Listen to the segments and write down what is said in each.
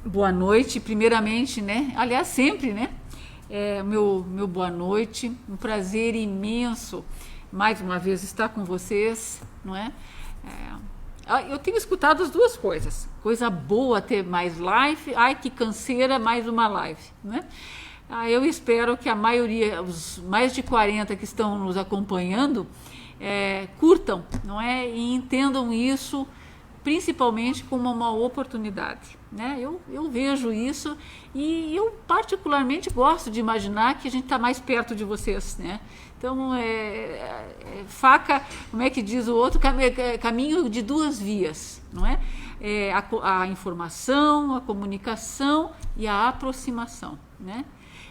Boa noite, primeiramente, né? Aliás, sempre, né? Meu boa noite, um prazer imenso mais uma vez estar com vocês, não é? Eu tenho escutado as duas coisas. Coisa boa ter mais live, ai que canseira, mais uma live, né? Eu espero que a maioria, os mais de 40 que estão nos acompanhando, curtam, não é? E entendam isso principalmente como uma oportunidade, né? Eu vejo isso e eu particularmente gosto de imaginar que a gente está mais perto de vocês, né? Então, faca, como é que diz o outro, caminho de duas vias, não é? A informação, a comunicação e a aproximação, né?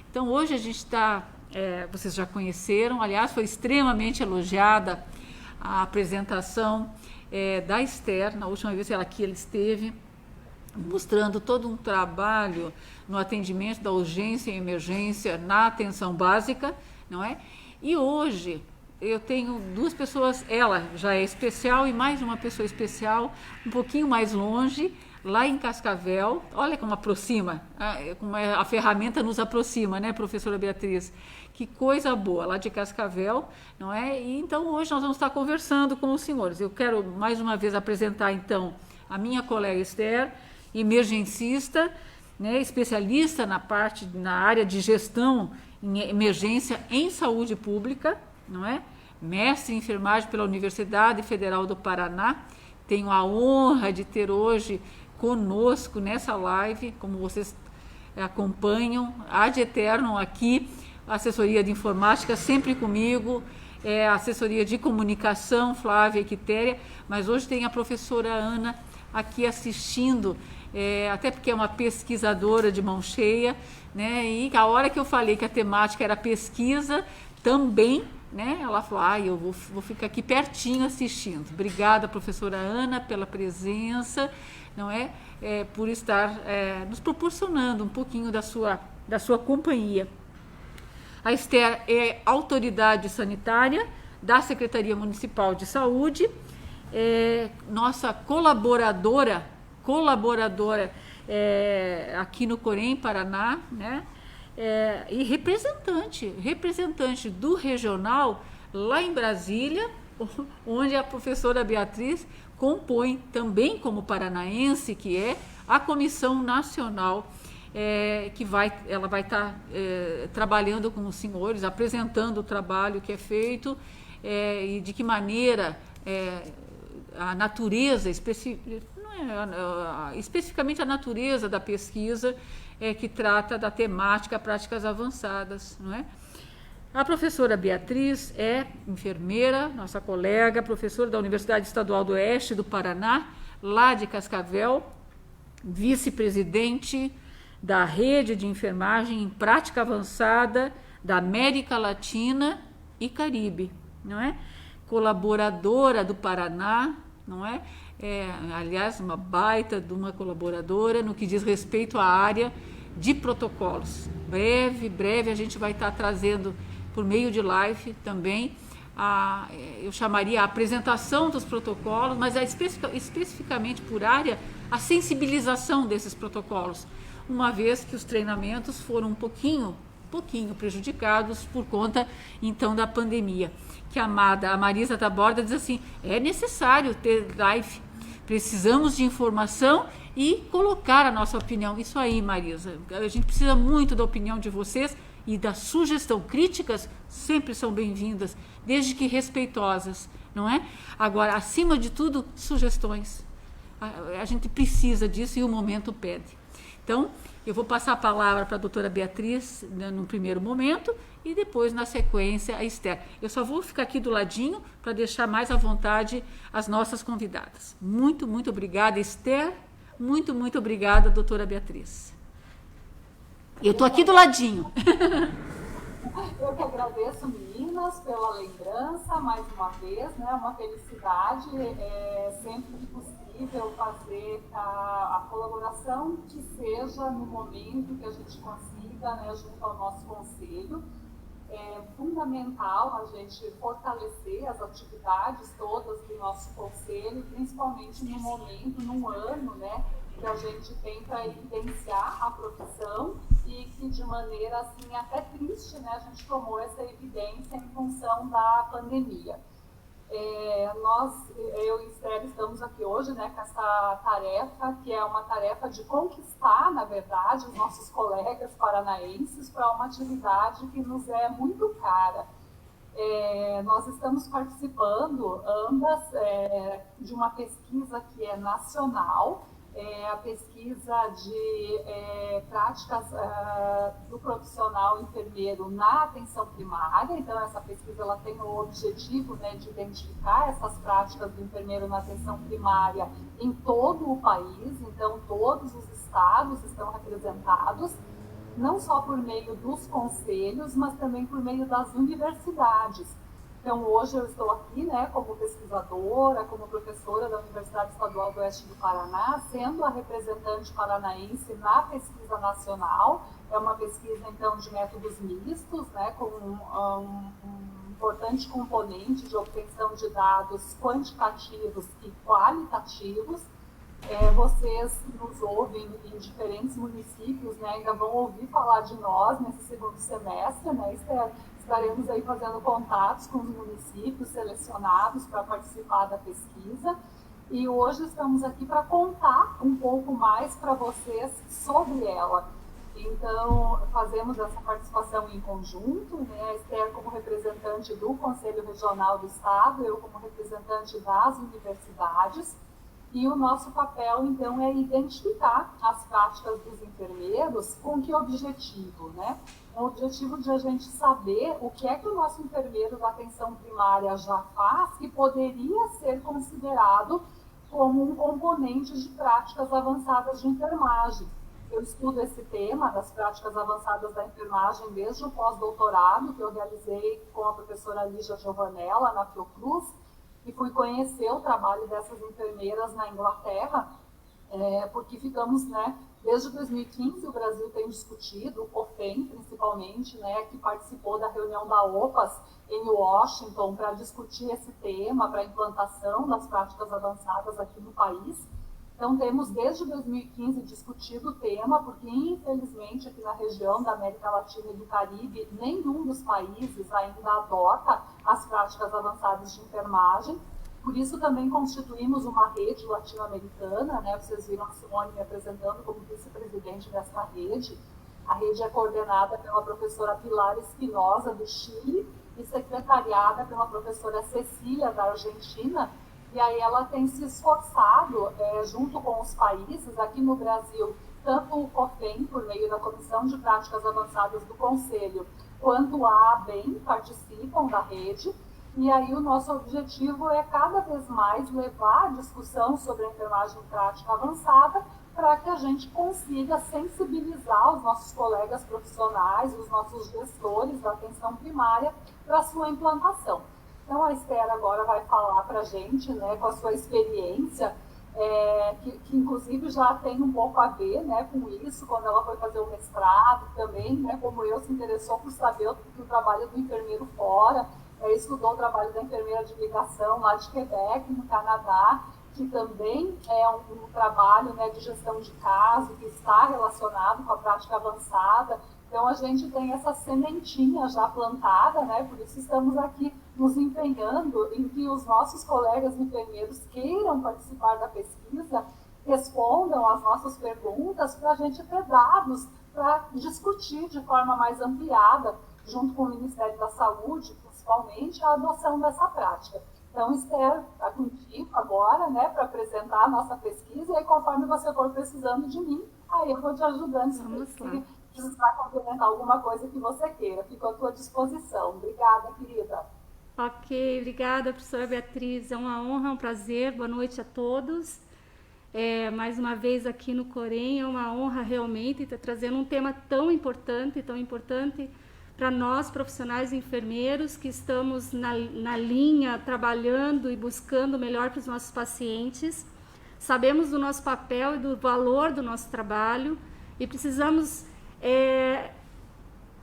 Então, hoje a gente está, vocês já conheceram, aliás, foi extremamente elogiada a apresentação da Esther, na última vez que ela esteve, mostrando todo um trabalho no atendimento da urgência e emergência na atenção básica, não é? E hoje eu tenho duas pessoas, ela já é especial e mais uma pessoa especial, um pouquinho mais longe, lá em Cascavel. Olha como aproxima, como a ferramenta nos aproxima, né, professora Beatriz? Que coisa boa, lá de Cascavel, não é? E então hoje nós vamos estar conversando com os senhores. Eu quero mais uma vez apresentar então a minha colega Esther, emergencista, né, especialista na área de gestão em emergência em saúde pública, não é? Mestre em enfermagem pela Universidade Federal do Paraná. Tenho a honra de ter hoje conosco nessa live, como vocês acompanham, ad eterno aqui, assessoria de informática sempre comigo, assessoria de comunicação, Flávia e Quitéria, mas hoje tem a professora Ana aqui assistindo, até porque é uma pesquisadora de mão cheia, né? E a hora que eu falei que a temática era pesquisa, também, né? Ela falou, eu vou ficar aqui pertinho assistindo. Obrigada, professora Ana, pela presença, não é? Por estar nos proporcionando um pouquinho da sua companhia. A Esther é autoridade sanitária da Secretaria Municipal de Saúde, nossa colaboradora aqui no Corém, Paraná, né? E representante do regional lá em Brasília, onde a professora Beatriz compõe também como paranaense, que é a Comissão Nacional, ela vai estar trabalhando com os senhores, apresentando o trabalho que é feito e de que maneira a natureza, especificamente a natureza da pesquisa que trata da temática práticas avançadas, não é? A professora Beatriz é enfermeira, nossa colega, professora da Universidade Estadual do Oeste do Paraná, lá de Cascavel, vice-presidente da Rede de Enfermagem em Prática Avançada da América Latina e Caribe, não é? Colaboradora do Paraná, não é? Aliás, uma baita de uma colaboradora no que diz respeito à área de protocolos. Breve a gente vai estar trazendo por meio de live também, eu chamaria a apresentação dos protocolos, mas especificamente por área, a sensibilização desses protocolos, uma vez que os treinamentos foram um pouquinho prejudicados por conta, então, da pandemia. Que a Marisa Taborda diz assim, é necessário ter live, precisamos de informação e colocar a nossa opinião. Isso aí, Marisa, a gente precisa muito da opinião de vocês e da sugestão. Críticas sempre são bem-vindas, desde que respeitosas, não é? Agora, acima de tudo, sugestões. A gente precisa disso e o momento pede. Então, eu vou passar a palavra para a doutora Beatriz, né, no primeiro momento, e depois, na sequência, a Esther. Eu só vou ficar aqui do ladinho para deixar mais à vontade as nossas convidadas. Muito, muito obrigada, Esther. Muito, muito obrigada, doutora Beatriz. Eu estou aqui do ladinho. Eu que agradeço, meninas, pela lembrança, mais uma vez, né? Uma felicidade, sempre que possível, fazer a colaboração que seja no momento que a gente consiga, né, junto ao nosso conselho. É fundamental a gente fortalecer as atividades todas do nosso conselho, principalmente no momento, num ano, né, que a gente tem para evidenciar a profissão e que de maneira assim até triste, né, a gente tomou essa evidência em função da pandemia. Eu e Esther estamos aqui hoje, né, com essa tarefa, que é uma tarefa de conquistar, na verdade, os nossos colegas paranaenses para uma atividade que nos é muito cara. Nós estamos participando, ambas, de uma pesquisa que é nacional, a pesquisa de práticas do profissional enfermeiro na atenção primária. Então, essa pesquisa ela tem o objetivo, né, de identificar essas práticas do enfermeiro na atenção primária em todo o país. Então, todos os estados estão representados, não só por meio dos conselhos, mas também por meio das universidades. Então, hoje eu estou aqui, né, como pesquisadora, como professora da Universidade Estadual do Oeste do Paraná, sendo a representante paranaense na pesquisa nacional. É uma pesquisa, então, de métodos mistos, né, com um importante componente de obtenção de dados quantitativos e qualitativos. Vocês nos ouvem em diferentes municípios, né, ainda vão ouvir falar de nós nesse segundo semestre, né, estaremos aí fazendo contatos com os municípios selecionados para participar da pesquisa, e hoje estamos aqui para contar um pouco mais para vocês sobre ela. Então, fazemos essa participação em conjunto, né, a Esther como representante do Conselho Regional do Estado, eu como representante das universidades. E o nosso papel, então, é identificar as práticas dos enfermeiros com que objetivo, né? O objetivo de a gente saber o que é que o nosso enfermeiro da atenção primária já faz que poderia ser considerado como um componente de práticas avançadas de enfermagem. Eu estudo esse tema das práticas avançadas da enfermagem desde o pós-doutorado que eu realizei com a professora Lígia Giovanella na Fiocruz, e fui conhecer o trabalho dessas enfermeiras na Inglaterra, porque ficamos, né, desde 2015 o Brasil tem discutido, o COFEM principalmente, né, que participou da reunião da OPAS em Washington para discutir esse tema, para a implantação das práticas avançadas aqui no país. Então, temos desde 2015 discutido o tema, porque infelizmente aqui na região da América Latina e do Caribe, nenhum dos países ainda adota as práticas avançadas de enfermagem. Por isso também constituímos uma rede latino-americana, né? Vocês viram a Simone me apresentando como vice-presidente dessa rede. A rede é coordenada pela professora Pilar Espinosa, do Chile, e secretariada pela professora Cecília, da Argentina. E aí ela tem se esforçado, junto com os países, aqui no Brasil, tanto o COFEM, por meio da Comissão de Práticas Avançadas do Conselho, quanto a ABEM participam da rede. E aí o nosso objetivo é cada vez mais levar a discussão sobre a enfermagem prática avançada para que a gente consiga sensibilizar os nossos colegas profissionais, os nossos gestores da atenção primária para a sua implantação. Então, a Esther agora vai falar para a gente, né, com a sua experiência, que inclusive já tem um pouco a ver, né, com isso, quando ela foi fazer o mestrado também, né, como eu, se interessou por saber o trabalho do enfermeiro fora, estudou o trabalho da enfermeira de ligação lá de Quebec, no Canadá, que também é um trabalho, né, de gestão de caso, que está relacionado com a prática avançada. Então, a gente tem essa sementinha já plantada, né? Por isso estamos aqui nos empenhando em que os nossos colegas enfermeiros queiram participar da pesquisa, respondam às nossas perguntas para a gente ter dados para discutir de forma mais ampliada, junto com o Ministério da Saúde, principalmente, a adoção dessa prática. Então, Esther, está contigo agora, né, para apresentar a nossa pesquisa, e aí, conforme você for precisando de mim, aí eu vou te ajudando. Se precisar complementar alguma coisa que você queira, fico à tua disposição. Obrigada, querida. Ok, obrigada, professora Beatriz. É uma honra, um prazer. Boa noite a todos. Mais uma vez aqui no Corém, é uma honra realmente estar trazendo um tema tão importante para nós, profissionais enfermeiros, que estamos na linha, trabalhando e buscando o melhor para os nossos pacientes. Sabemos do nosso papel e do valor do nosso trabalho e precisamos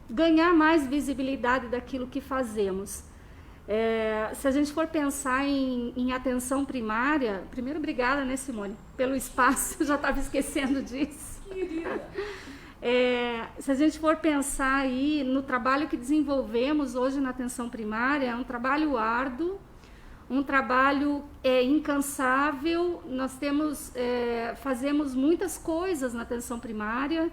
ganhar mais visibilidade daquilo que fazemos. Se a gente for pensar em atenção primária, primeiro, obrigada, né, Simone, pelo espaço, eu já estava esquecendo disso. Querida. Se a gente for pensar aí no trabalho que desenvolvemos hoje na atenção primária, é um trabalho árduo, um trabalho incansável. Nós fazemos muitas coisas na atenção primária,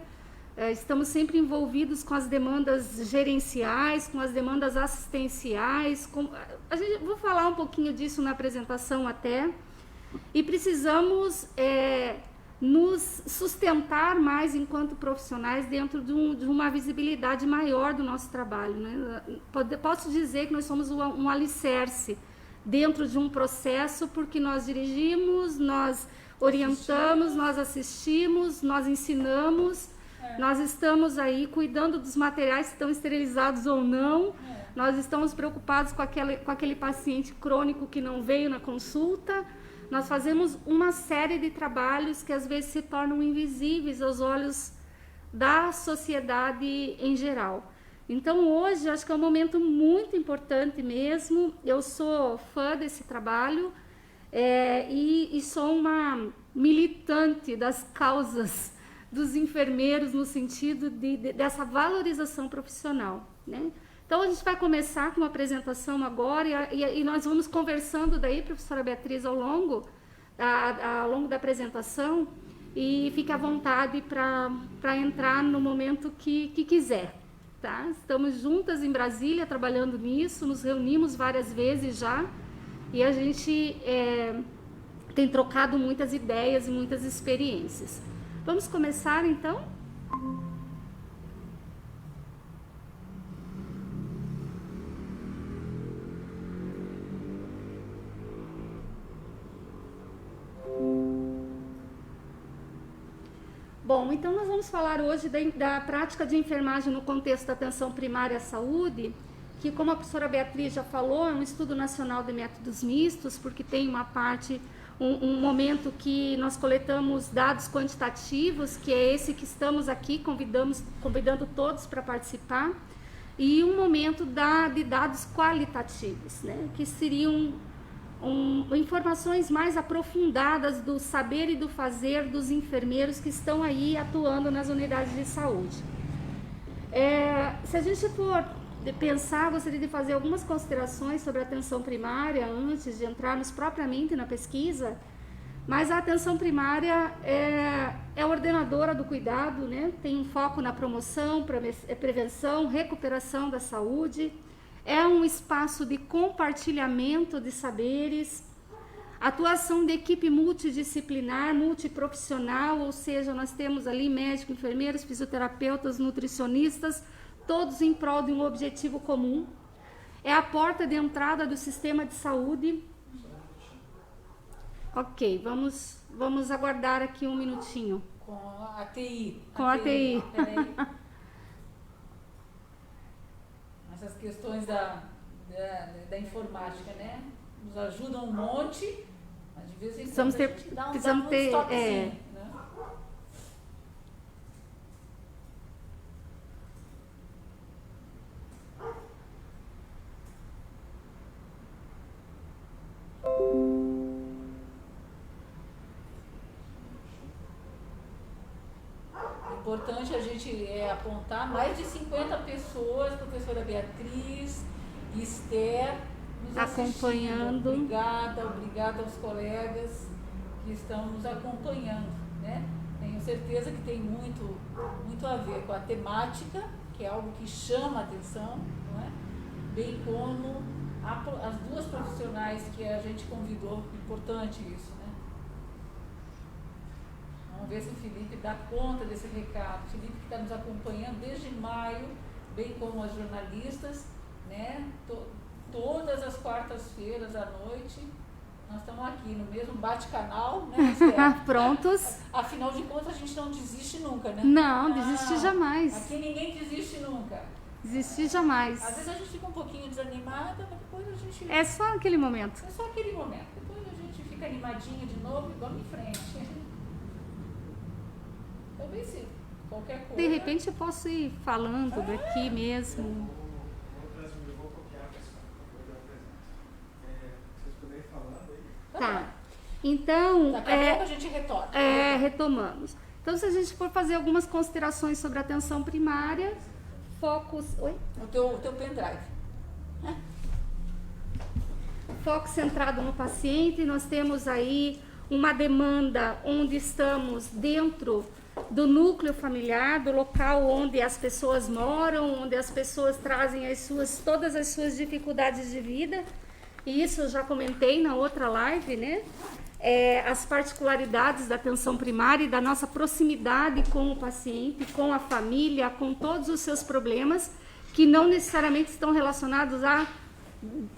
estamos sempre envolvidos com as demandas gerenciais, com as demandas assistenciais. Vou falar um pouquinho disso na apresentação até, e precisamos nos sustentar mais enquanto profissionais dentro de uma visibilidade maior do nosso trabalho, né? Posso dizer que nós somos um alicerce dentro de um processo, porque nós dirigimos, nós orientamos, nós assistimos, nós ensinamos, nós estamos aí cuidando dos materiais que estão esterilizados ou não, nós estamos preocupados com aquele paciente crônico que não veio na consulta. Nós fazemos uma série de trabalhos que às vezes se tornam invisíveis aos olhos da sociedade em geral. Então hoje acho que é um momento muito importante mesmo. Eu sou fã desse trabalho e sou uma militante das causas dos enfermeiros no sentido dessa valorização profissional, né? Então a gente vai começar com uma apresentação agora e nós vamos conversando daí, professora Beatriz, ao longo da apresentação, e fique à vontade para entrar no momento que quiser. Tá? Estamos juntas em Brasília trabalhando nisso, nos reunimos várias vezes já, e a gente tem trocado muitas ideias e muitas experiências. Vamos começar então? Bom, então nós vamos falar hoje da prática de enfermagem no contexto da atenção primária à saúde, que, como a professora Beatriz já falou, é um estudo nacional de métodos mistos, porque tem uma parte, um momento que nós coletamos dados quantitativos, que é esse que estamos aqui convidando todos para participar, e um momento de dados qualitativos, né, que seriam informações mais aprofundadas do saber e do fazer dos enfermeiros que estão aí atuando nas unidades de saúde. Se a gente for pensar, gostaria de fazer algumas considerações sobre a atenção primária antes de entrarmos propriamente na pesquisa, mas a atenção primária é ordenadora do cuidado, né? Tem um foco na promoção, prevenção, recuperação da saúde. É um espaço de compartilhamento de saberes, atuação de equipe multidisciplinar, multiprofissional, ou seja, nós temos ali médicos, enfermeiros, fisioterapeutas, nutricionistas, todos em prol de um objetivo comum. É a porta de entrada do sistema de saúde. Ok, vamos aguardar aqui um minutinho. Com a TI. Com a TI. Essas questões da informática, né? Nos ajudam um monte, mas de vez em quando a gente dá um toquezinho, né? Importante a gente apontar mais de 50 pessoas, professora Beatriz, Esther, nos acompanhando. Obrigada aos colegas que estão nos acompanhando, né? Tenho certeza que tem muito a ver com a temática, que é algo que chama a atenção, não é? Bem como as duas profissionais que a gente convidou. Importante isso, né? Vamos ver se o Felipe dá conta desse recado. O Felipe que está nos acompanhando desde maio, bem como as jornalistas, né? Todas as quartas-feiras à noite, nós estamos aqui no mesmo bate-canal, né? Prontos. Afinal de contas, a gente não desiste nunca, né? Não, desistir jamais. Aqui ninguém desiste nunca. Desistir jamais. Às vezes a gente fica um pouquinho desanimada, mas depois a gente... É só aquele momento. É só aquele momento. Depois a gente fica animadinha de novo e vamos em frente. Talvez se qualquer coisa... De repente eu posso ir falando daqui mesmo. Então, Daqui a pouco a gente retorna. Retomamos. Então, se a gente for fazer algumas considerações sobre a atenção primária, focos... Oi? O teu pendrive. Foco centrado no paciente, nós temos aí uma demanda onde estamos dentro do núcleo familiar, do local onde as pessoas moram, onde as pessoas trazem todas as suas dificuldades de vida, e isso eu já comentei na outra live, né? As particularidades da atenção primária e da nossa proximidade com o paciente, com a família, com todos os seus problemas, que não necessariamente estão relacionados a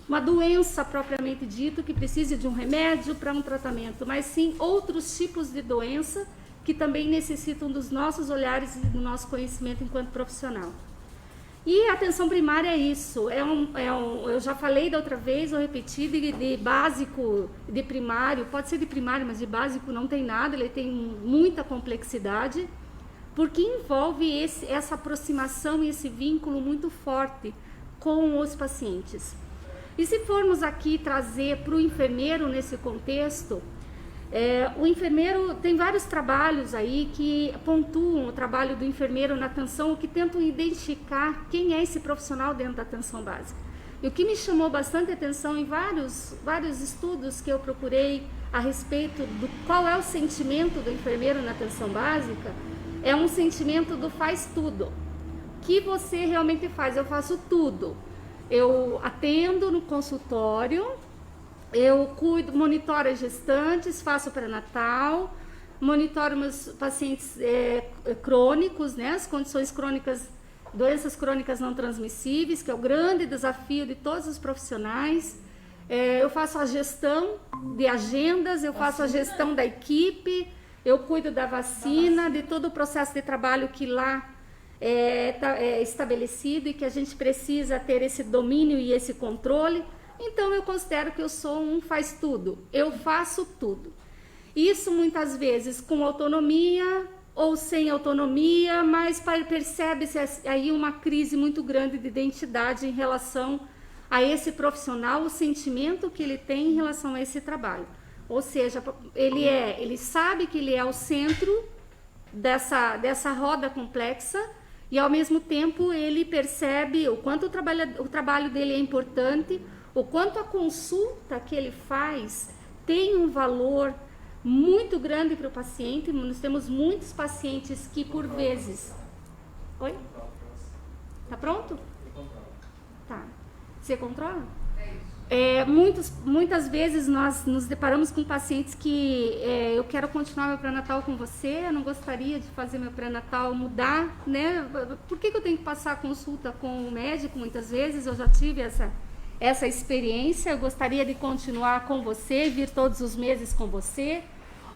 uma doença propriamente dita, que precise de um remédio para um tratamento, mas sim outros tipos de doença que também necessitam dos nossos olhares e do nosso conhecimento enquanto profissional. E a atenção primária é isso, eu já falei da outra vez, vou repetir, de básico, de primário, pode ser de primário, mas de básico não tem nada, ele tem muita complexidade, porque envolve essa aproximação e esse vínculo muito forte com os pacientes. E se formos aqui trazer para o enfermeiro nesse contexto, o enfermeiro tem vários trabalhos aí que pontuam o trabalho do enfermeiro na atenção, que tentam identificar quem é esse profissional dentro da atenção básica. E o que me chamou bastante atenção em vários estudos que eu procurei a respeito do qual é o sentimento do enfermeiro na atenção básica, é um sentimento do faz tudo. O que você realmente faz? Eu faço tudo. Eu atendo no consultório, eu cuido, monitoro as gestantes, faço pré-natal, monitoro meus pacientes crônicos, né, as condições crônicas, doenças crônicas não transmissíveis, que é o grande desafio de todos os profissionais. Eu faço a gestão de agendas, eu faço a gestão da equipe, eu cuido da vacina, de todo o processo de trabalho que lá é estabelecido e que a gente precisa ter esse domínio e esse controle. Então eu considero que eu sou um faz tudo, eu faço tudo. Isso muitas vezes com autonomia ou sem autonomia, mas percebe-se aí uma crise muito grande de identidade em relação a esse profissional, o sentimento que ele tem em relação a esse trabalho. Ou seja, ele sabe que ele é o centro dessa roda complexa, e ao mesmo tempo ele percebe o quanto o trabalho dele é importante, o quanto a consulta que ele faz tem um valor muito grande para o paciente. Nós temos muitos pacientes que por vezes... Oi? Tá pronto? Tá. Você controla? Muitas vezes nós nos deparamos com pacientes que eu quero continuar meu pré-natal com você, eu não gostaria de fazer meu pré-natal mudar, né? Por que eu tenho que passar a consulta com o médico? Muitas vezes eu já tive essa experiência, eu gostaria de continuar com você, vir todos os meses com você.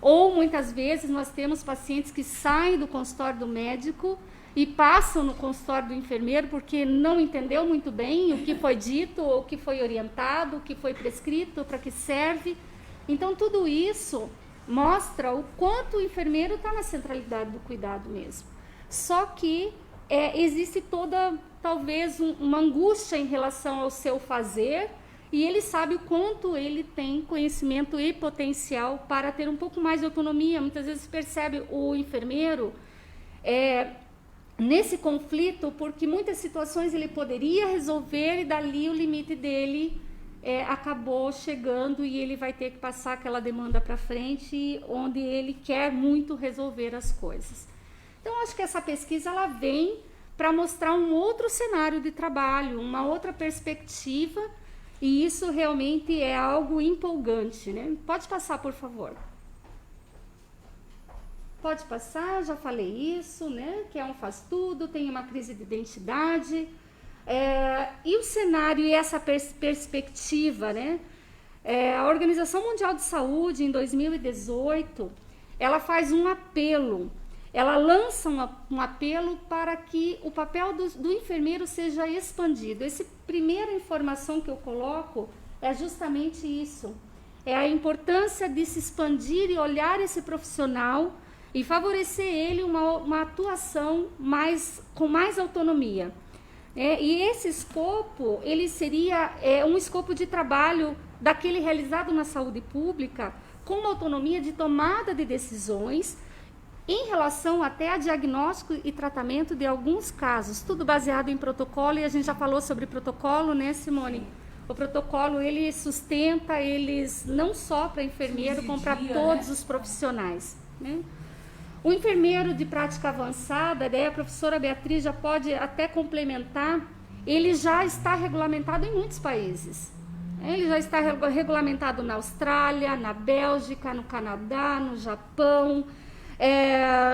Ou muitas vezes nós temos pacientes que saem do consultório do médico e passam no consultório do enfermeiro porque não entendeu muito bem o que foi dito, o que foi orientado, o que foi prescrito, para que serve. Então tudo isso mostra o quanto o enfermeiro está na centralidade do cuidado mesmo. Só que existe toda, talvez, uma angústia em relação ao seu fazer, e ele sabe o quanto ele tem conhecimento e potencial para ter um pouco mais de autonomia. Muitas vezes percebe o enfermeiro nesse conflito, porque muitas situações ele poderia resolver e dali o limite dele acabou chegando e ele vai ter que passar aquela demanda para frente, onde ele quer muito resolver as coisas. Então, acho que essa pesquisa ela vem para mostrar um outro cenário de trabalho, uma outra perspectiva, e isso realmente é algo empolgante, né? Pode passar, por favor. Pode passar, já falei isso, né? Que é um faz tudo, tem uma crise de identidade. E o cenário e essa perspectiva, né? A Organização Mundial de Saúde, em 2018, ela faz um apelo. Ela lança um apelo para que o papel do enfermeiro seja expandido. Essa primeira informação que eu coloco é justamente isso. É a importância de se expandir e olhar esse profissional e favorecer ele uma atuação com mais autonomia. E esse escopo, ele seria um escopo de trabalho daquele realizado na saúde pública, com uma autonomia de tomada de decisões em relação até a diagnóstico e tratamento de alguns casos, tudo baseado em protocolo, e a gente já falou sobre protocolo, né, Simone? O protocolo, ele sustenta eles não só para enfermeiro, como para todos os profissionais, né? O enfermeiro de prática avançada, daí a professora Beatriz já pode até complementar, ele já está regulamentado em muitos países. Ele já está regulamentado na Austrália, na Bélgica, no Canadá, no Japão,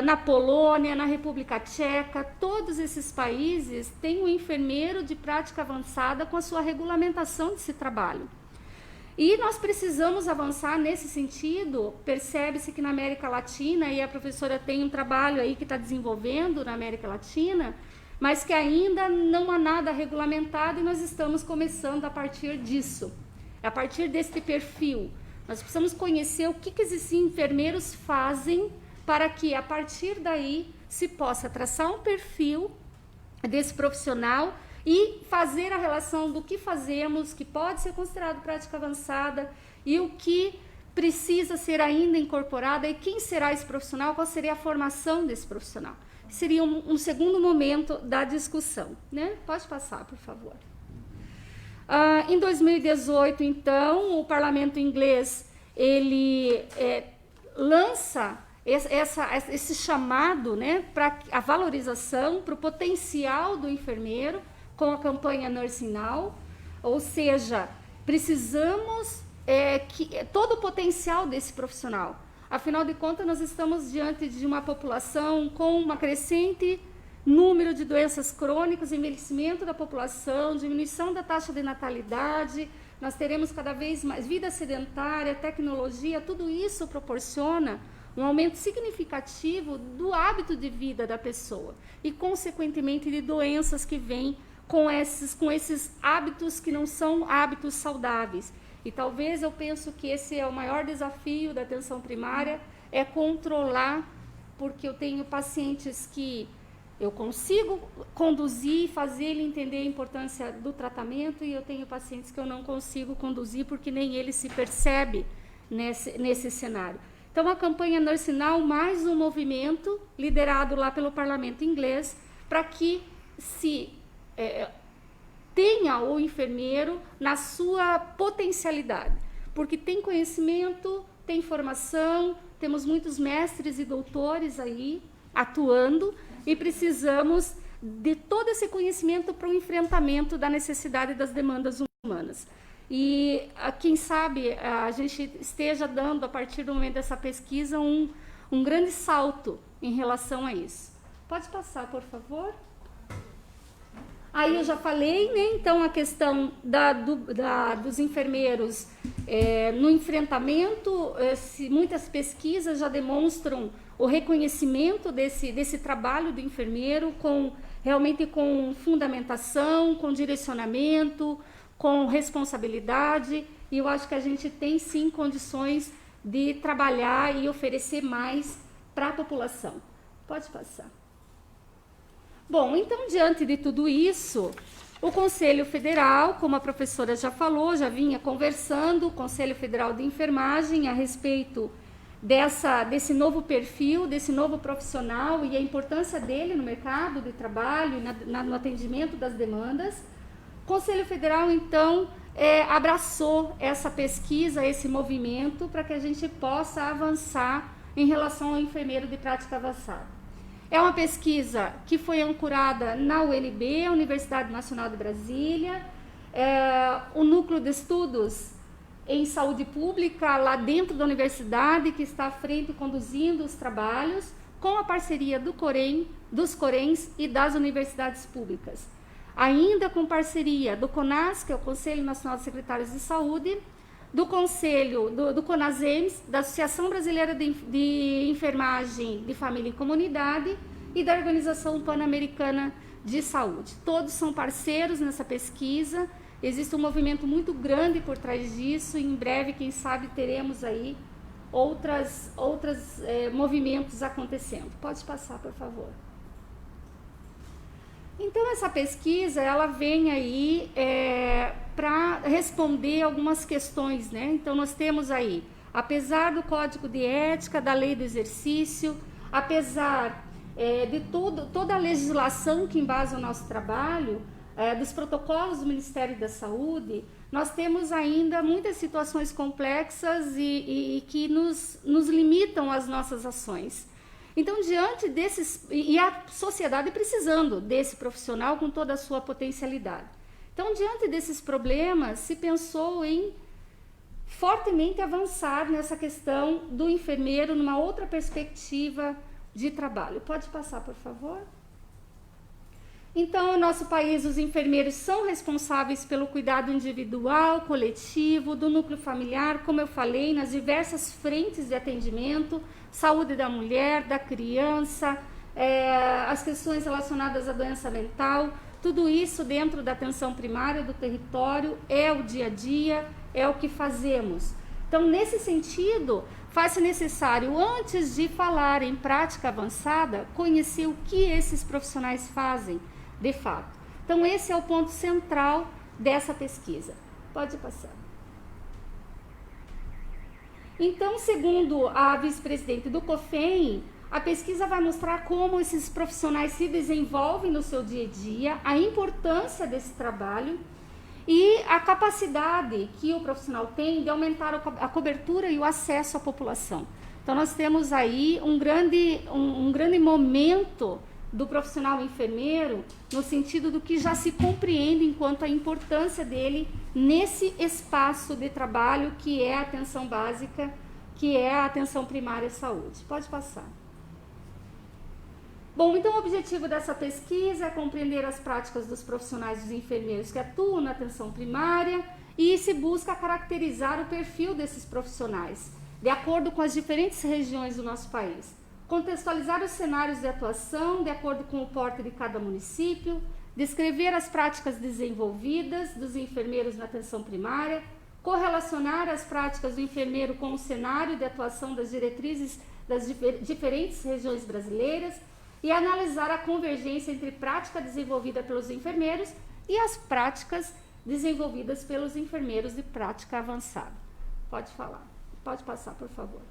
na Polônia, na República Tcheca. Todos esses países têm um enfermeiro de prática avançada com a sua regulamentação desse trabalho. E nós precisamos avançar nesse sentido. Percebe-se que na América Latina, e a professora tem um trabalho aí que está desenvolvendo na América Latina, mas que ainda não há nada regulamentado, e nós estamos começando a partir disso, a partir deste perfil. Nós precisamos conhecer o que esses enfermeiros fazem para que, a partir daí, se possa traçar um perfil desse profissional e fazer a relação do que fazemos, que pode ser considerado prática avançada, e o que precisa ser ainda incorporado, e quem será esse profissional, qual seria a formação desse profissional. Seria um segundo momento da discussão, né? Pode passar, por favor. Em 2018, então, o parlamento inglês, ele lança esse chamado, né, para a valorização, para o potencial do enfermeiro, com a campanha Nursing Now, ou seja, precisamos todo o potencial desse profissional. Afinal de contas, nós estamos diante de uma população com uma crescente número de doenças crônicas, envelhecimento da população, diminuição da taxa de natalidade, nós teremos cada vez mais vida sedentária, tecnologia, tudo isso proporciona um aumento significativo do hábito de vida da pessoa e, consequentemente, de doenças que vêm com esses hábitos que não são hábitos saudáveis. E talvez eu penso que esse é o maior desafio da atenção primária, é controlar, porque eu tenho pacientes que eu consigo conduzir e fazer ele entender a importância do tratamento, e eu tenho pacientes que eu não consigo conduzir porque nem ele se percebe nesse cenário. Então, a campanha Nursing Now, mais um movimento liderado lá pelo parlamento inglês, para que se tenha o enfermeiro na sua potencialidade, porque tem conhecimento, tem formação, temos muitos mestres e doutores aí atuando, e precisamos de todo esse conhecimento para o enfrentamento da necessidade das demandas humanas. E quem sabe a gente esteja dando, a partir do momento dessa pesquisa, um grande salto em relação a isso. Pode passar, por favor? Aí eu já falei, né? Então, a questão dos enfermeiros no enfrentamento, muitas pesquisas já demonstram o reconhecimento desse trabalho do enfermeiro, realmente com fundamentação, com direcionamento, com responsabilidade, e eu acho que a gente tem sim condições de trabalhar e oferecer mais para a população. Pode passar. Bom, então, diante de tudo isso, o Conselho Federal, como a professora já falou, já vinha conversando, o Conselho Federal de Enfermagem, a respeito desse novo perfil, desse novo profissional e a importância dele no mercado de trabalho, no atendimento das demandas. O Conselho Federal, então, abraçou essa pesquisa, esse movimento, para que a gente possa avançar em relação ao enfermeiro de prática avançada. É uma pesquisa que foi ancorada na UNB, a Universidade Nacional de Brasília, o Núcleo de Estudos em Saúde Pública, lá dentro da universidade, que está à frente conduzindo os trabalhos, com a parceria do Corém, dos Coréns e das universidades públicas. Ainda com parceria do CONAS, que é o Conselho Nacional de Secretários de Saúde, do Conselho, do CONASEMS, da Associação Brasileira de Enfermagem de Família e Comunidade e da Organização Pan-Americana de Saúde. Todos são parceiros nessa pesquisa, existe um movimento muito grande por trás disso, e em breve, quem sabe, teremos aí outros movimentos acontecendo. Pode passar, por favor. Então, essa pesquisa, ela vem aí para responder algumas questões, né? Então, nós temos aí apesar do Código de Ética, da Lei do Exercício, apesar de toda a legislação que embasa o nosso trabalho, dos protocolos do Ministério da Saúde, nós temos ainda muitas situações complexas e que nos limitam as nossas ações. Então, diante desses... E a sociedade precisando desse profissional com toda a sua potencialidade. Então, diante desses problemas, se pensou em fortemente avançar nessa questão do enfermeiro numa outra perspectiva de trabalho. Pode passar, por favor? Então, no nosso país, os enfermeiros são responsáveis pelo cuidado individual, coletivo, do núcleo familiar, como eu falei, nas diversas frentes de atendimento, saúde da mulher, da criança, as questões relacionadas à doença mental, tudo isso dentro da atenção primária do território, é o dia a dia, é o que fazemos. Então, nesse sentido, faz-se necessário, antes de falar em prática avançada, conhecer o que esses profissionais fazem, de fato. Então, esse é o ponto central dessa pesquisa. Pode passar. Então, segundo a vice-presidente do COFEM, a pesquisa vai mostrar como esses profissionais se desenvolvem no seu dia a dia, a importância desse trabalho e a capacidade que o profissional tem de aumentar a cobertura e o acesso à população. Então, nós temos aí um grande momento do profissional enfermeiro, no sentido do que já se compreende enquanto a importância dele nesse espaço de trabalho que é a atenção básica, que é a atenção primária à saúde. Pode passar. Bom, então o objetivo dessa pesquisa é compreender as práticas dos profissionais dos enfermeiros que atuam na atenção primária e se busca caracterizar o perfil desses profissionais, de acordo com as diferentes regiões do nosso país. Contextualizar os cenários de atuação de acordo com o porte de cada município, descrever as práticas desenvolvidas dos enfermeiros na atenção primária, correlacionar as práticas do enfermeiro com o cenário de atuação das diretrizes das diferentes regiões brasileiras e analisar a convergência entre prática desenvolvida pelos enfermeiros e as práticas desenvolvidas pelos enfermeiros de prática avançada. Pode falar. Pode passar, por favor.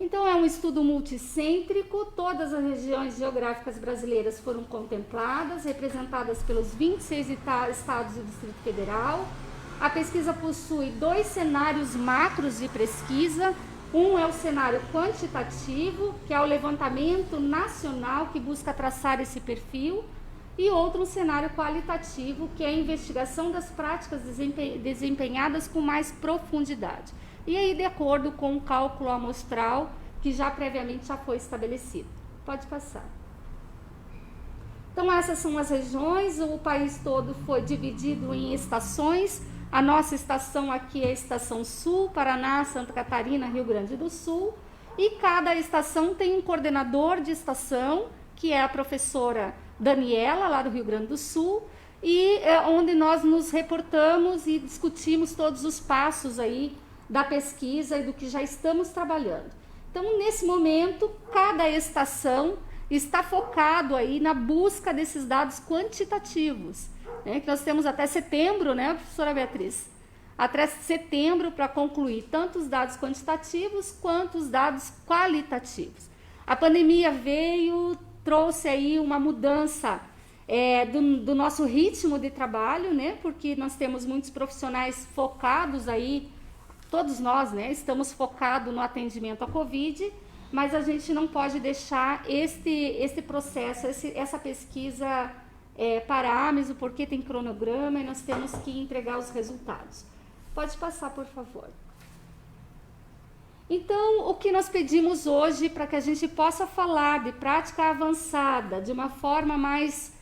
Então, é um estudo multicêntrico, todas as regiões geográficas brasileiras foram contempladas, representadas pelos 26 estados e Distrito Federal. A pesquisa possui 2 cenários macros de pesquisa. Um é o cenário quantitativo, que é o levantamento nacional que busca traçar esse perfil, e outro um cenário qualitativo, que é a investigação das práticas desempenhadas com mais profundidade. E aí, de acordo com o cálculo amostral, que já previamente já foi estabelecido. Pode passar. Então, essas são as regiões, o país todo foi dividido em estações. A nossa estação aqui é a Estação Sul, Paraná, Santa Catarina, Rio Grande do Sul. E cada estação tem um coordenador de estação, que é a professora Daniela, lá do Rio Grande do Sul, e onde nós nos reportamos e discutimos todos os passos aí da pesquisa e do que já estamos trabalhando. Então, nesse momento, cada estação está focado aí na busca desses dados quantitativos, né, que nós temos até setembro, né, professora Beatriz? Até setembro para concluir tanto os dados quantitativos quanto os dados qualitativos. A pandemia veio, trouxe aí uma mudança do nosso ritmo de trabalho, né, porque nós temos muitos profissionais focados aí. Todos nós, né, estamos focados no atendimento à Covid, mas a gente não pode deixar este processo, essa pesquisa parar, mesmo porque tem cronograma e nós temos que entregar os resultados. Pode passar, por favor. Então, o que nós pedimos hoje para que a gente possa falar de prática avançada de uma forma mais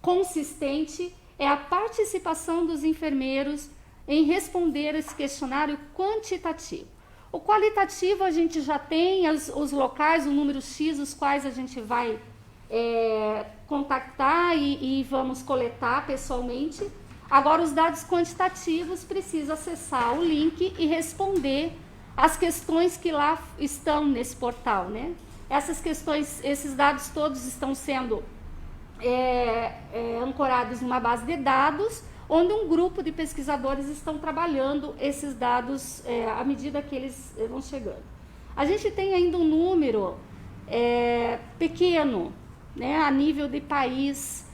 consistente é a participação dos enfermeiros em responder esse questionário quantitativo. O qualitativo a gente já tem os locais, o número X, os quais a gente vai contactar e vamos coletar pessoalmente. Agora, os dados quantitativos, precisa acessar o link e responder as questões que lá estão nesse portal, né? Essas questões, esses dados todos estão sendo ancorados numa base de dados, onde um grupo de pesquisadores estão trabalhando esses dados à medida que eles vão chegando. A gente tem ainda um número pequeno, né, a nível de país.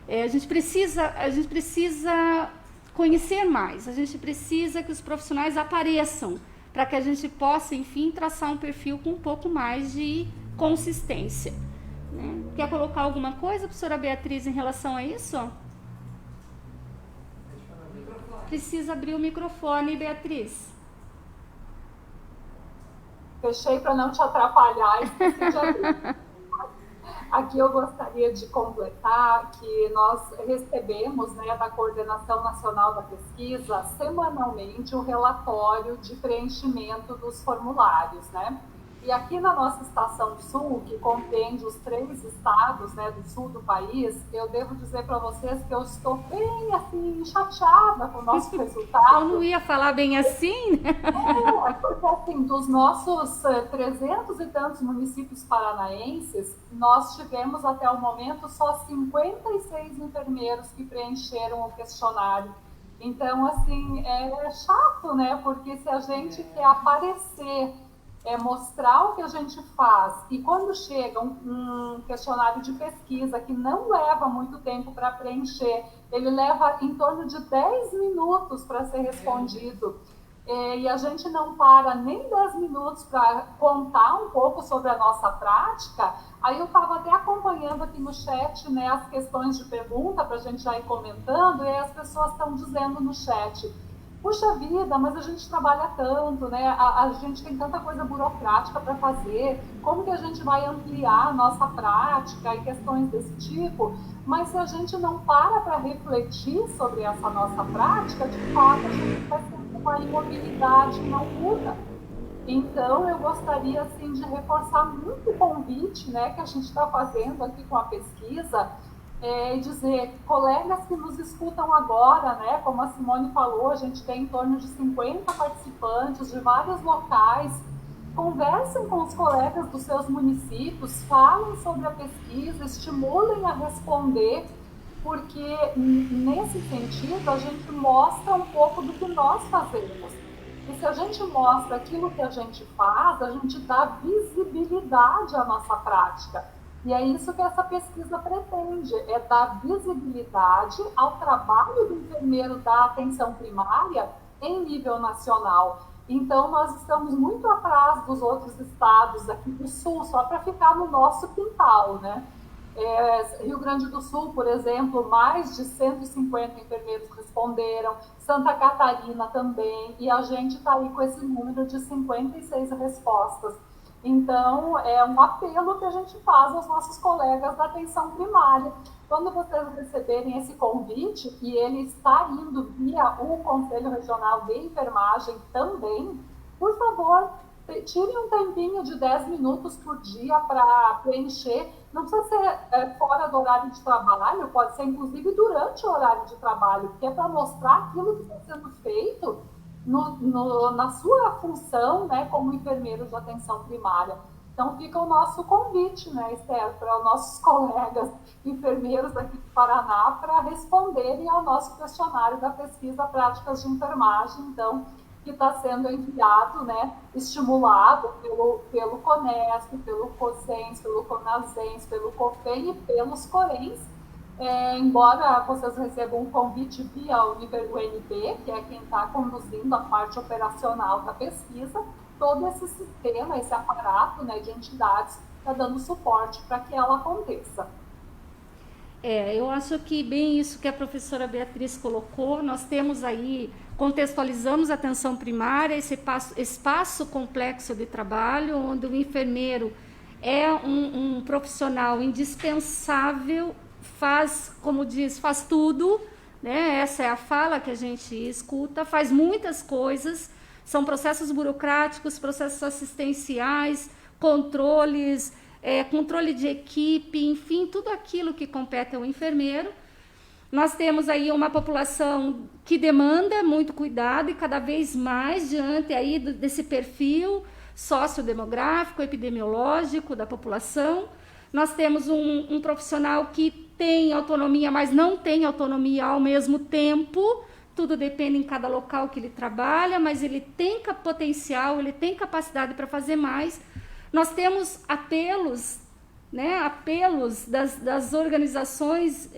A gente precisa conhecer mais, a gente precisa que os profissionais apareçam para que a gente possa, enfim, traçar um perfil com um pouco mais de consistência. Né? Quer colocar alguma coisa, professora Beatriz, em relação a isso? Precisa abrir o microfone, Beatriz. Fechei para não te atrapalhar, esqueci de abrir. Aqui eu gostaria de completar que nós recebemos, né, da Coordenação Nacional da Pesquisa, semanalmente o relatório de preenchimento dos formulários, né? E aqui na nossa Estação Sul, que compreende os 3 estados, né, do sul do país, eu devo dizer para vocês que eu estou bem, assim, chateada com o nosso resultado. Eu não ia falar bem assim, né? Porque, assim, dos nossos 300 e tantos municípios paranaenses, nós tivemos até o momento só 56 enfermeiros que preencheram o questionário. Então, assim, é chato, né? Porque se a gente quer aparecer, mostrar o que a gente faz, e quando chega um questionário de pesquisa que não leva muito tempo para preencher, ele leva em torno de 10 minutos para ser respondido, e a gente não para nem 10 minutos para contar um pouco sobre a nossa prática. Aí eu estava até acompanhando aqui no chat, né, as questões de pergunta para a gente já ir comentando, e aí as pessoas estão dizendo no chat: puxa vida, mas a gente trabalha tanto, né? A gente tem tanta coisa burocrática para fazer, como que a gente vai ampliar a nossa prática e questões desse tipo? Mas se a gente não para refletir sobre essa nossa prática, de fato a gente vai ter uma imobilidade não muda. Então eu gostaria, assim, de reforçar muito o convite, né, que a gente está fazendo aqui com a pesquisa, e dizer, colegas que nos escutam agora, né, como a Simone falou, a gente tem em torno de 50 participantes de vários locais, conversem com os colegas dos seus municípios, falem sobre a pesquisa, estimulem a responder, porque nesse sentido a gente mostra um pouco do que nós fazemos. E se a gente mostra aquilo que a gente faz, a gente dá visibilidade à nossa prática. E é isso que essa pesquisa pretende, é dar visibilidade ao trabalho do enfermeiro da atenção primária em nível nacional. Então, nós estamos muito atrás dos outros estados aqui do Sul, só para ficar no nosso quintal, né? Rio Grande do Sul, por exemplo, mais de 150 enfermeiros responderam, Santa Catarina também, e a gente está aí com esse número de 56 respostas. Então, é um apelo que a gente faz aos nossos colegas da atenção primária. Quando vocês receberem esse convite, e ele está indo via o Conselho Regional de Enfermagem também, por favor, tirem um tempinho de 10 minutos por dia para preencher. Não precisa ser fora do horário de trabalho, pode ser inclusive durante o horário de trabalho, porque é para mostrar aquilo que está sendo feito na sua função, né, como enfermeiro de atenção primária. Então fica o nosso convite, né, Esther, para os nossos colegas enfermeiros aqui do Paraná para responderem ao nosso questionário da pesquisa Práticas de Enfermagem, então, que está sendo enviado, né, estimulado pelo CONESP, pelo COSENS, pelo CONASENS, pelo COFEM e pelos CORENS. Embora vocês recebam um convite via o UNB, que é quem está conduzindo a parte operacional da pesquisa, todo esse sistema, esse aparato, né, de entidades está dando suporte para que ela aconteça. Eu acho que bem isso que a professora Beatriz colocou, nós temos aí, contextualizamos a atenção primária, esse espaço complexo de trabalho, onde o enfermeiro é um profissional indispensável, faz, como diz, faz tudo, né? Essa é a fala que a gente escuta, faz muitas coisas, são processos burocráticos, processos assistenciais, controles, controle de equipe, enfim, tudo aquilo que compete ao enfermeiro. Nós temos aí uma população que demanda muito cuidado e cada vez mais diante aí desse perfil sociodemográfico, epidemiológico da população. Nós temos um profissional que tem autonomia, mas não tem autonomia ao mesmo tempo. Tudo depende em cada local que ele trabalha, mas ele tem potencial, ele tem capacidade para fazer mais. Nós temos apelos, né, apelos das organizações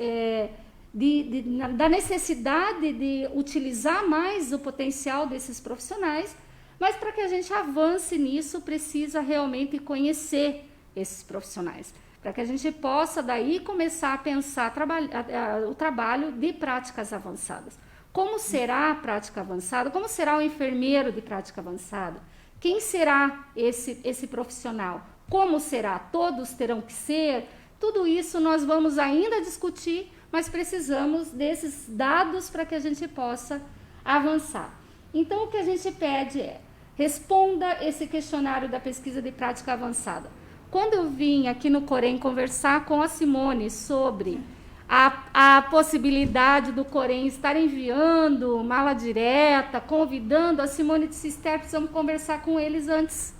da necessidade de utilizar mais o potencial desses profissionais, mas para que a gente avance nisso, precisa realmente conhecer esses profissionais, para que a gente possa daí começar a pensar o trabalho de práticas avançadas. Como será a prática avançada? Como será o enfermeiro de prática avançada? Quem será esse profissional? Como será? Todos terão que ser? Tudo isso nós vamos ainda discutir, mas precisamos desses dados para que a gente possa avançar. Então, o que a gente pede é, responda esse questionário da pesquisa de prática avançada. Quando eu vim aqui no Corém conversar com a Simone sobre a possibilidade do Corém estar enviando mala direta, convidando, a Simone disse, Esther, precisamos conversar com eles antes.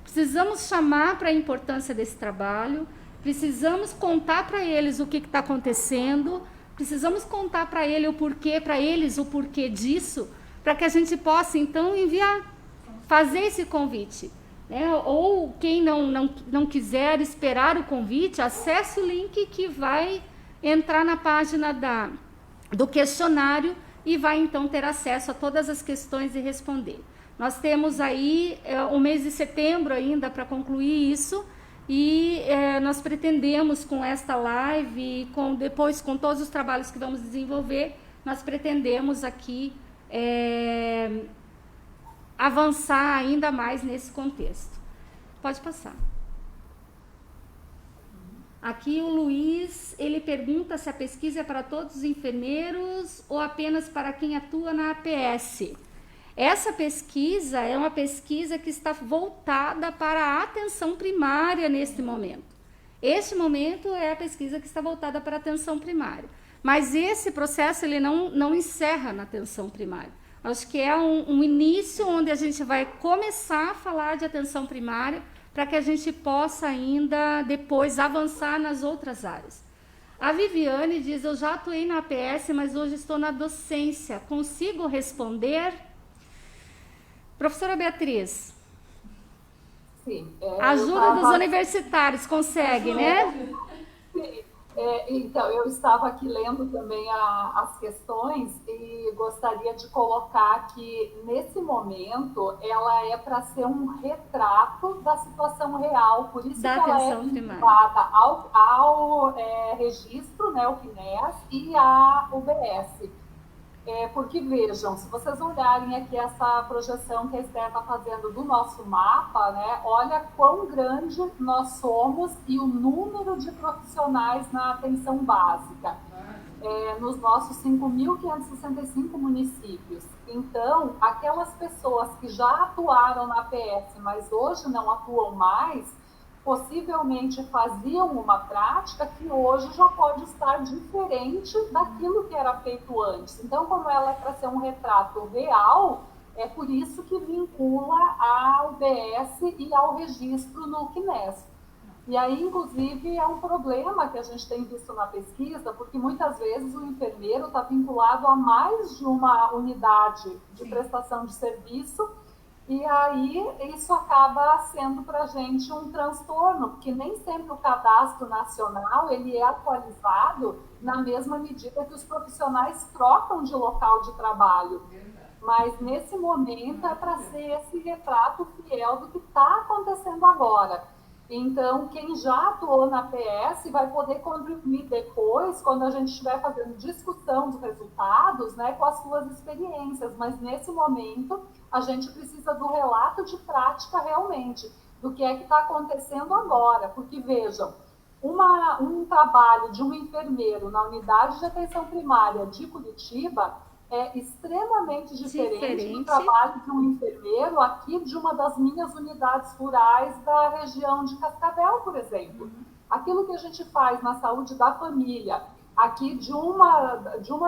Precisamos chamar para a importância desse trabalho, precisamos contar para eles o que está acontecendo, precisamos contar para eles o porquê disso, para que a gente possa, então, enviar, fazer esse convite. Né? Ou quem não quiser esperar o convite, acesse o link que vai entrar na página do questionário e vai, então, ter acesso a todas as questões e responder. Nós temos aí o mês de setembro ainda para concluir isso, e nós pretendemos com esta live e depois com todos os trabalhos que vamos desenvolver, nós pretendemos aqui avançar ainda mais nesse contexto. Pode passar. Aqui o Luiz, ele pergunta se a pesquisa é para todos os enfermeiros ou apenas para quem atua na APS. Essa pesquisa é uma pesquisa que está voltada para a atenção primária neste momento. Este momento é a pesquisa que está voltada para a atenção primária. Mas esse processo ele não encerra na atenção primária. Acho que é um início onde a gente vai começar a falar de atenção primária para que a gente possa ainda depois avançar nas outras áreas. A Viviane diz, eu já atuei na APS, mas hoje estou na docência. Consigo responder? Professora Beatriz, sim, ajuda dos universitários, consegue, né? Sim. Então, eu estava aqui lendo também as questões e gostaria de colocar que, nesse momento, ela é para ser um retrato da situação real, por isso da que ela é vinculada ao registro, né, o CNES, e à UBS. Porque, vejam, se vocês olharem aqui essa projeção que a Esther está fazendo do nosso mapa, né, olha quão grande nós somos e o número de profissionais na atenção básica, nos nossos 5.565 municípios. Então, aquelas pessoas que já atuaram na APS, mas hoje não atuam mais, possivelmente faziam uma prática que hoje já pode estar diferente daquilo que era feito antes. Então, como ela é para ser um retrato real, é por isso que vincula ao UBS e ao registro no CNES. E aí, inclusive, é um problema que a gente tem visto na pesquisa, porque muitas vezes o enfermeiro está vinculado a mais de uma unidade de prestação de serviço. E aí, isso acaba sendo para a gente um transtorno, porque nem sempre o cadastro nacional ele é atualizado na mesma medida que os profissionais trocam de local de trabalho. Mas, nesse momento, é para ser esse retrato fiel do que está acontecendo agora. Então, quem já atuou na PS vai poder contribuir depois, quando a gente estiver fazendo discussão dos resultados, né, com as suas experiências. Mas, nesse momento, a gente precisa do relato de prática realmente, do que é que está acontecendo agora. Porque, vejam, um trabalho de um enfermeiro na unidade de atenção primária de Curitiba é extremamente diferente do trabalho de um enfermeiro aqui de uma das minhas unidades rurais da região de Cascavel, por exemplo. Aquilo que a gente faz na saúde da família aqui de uma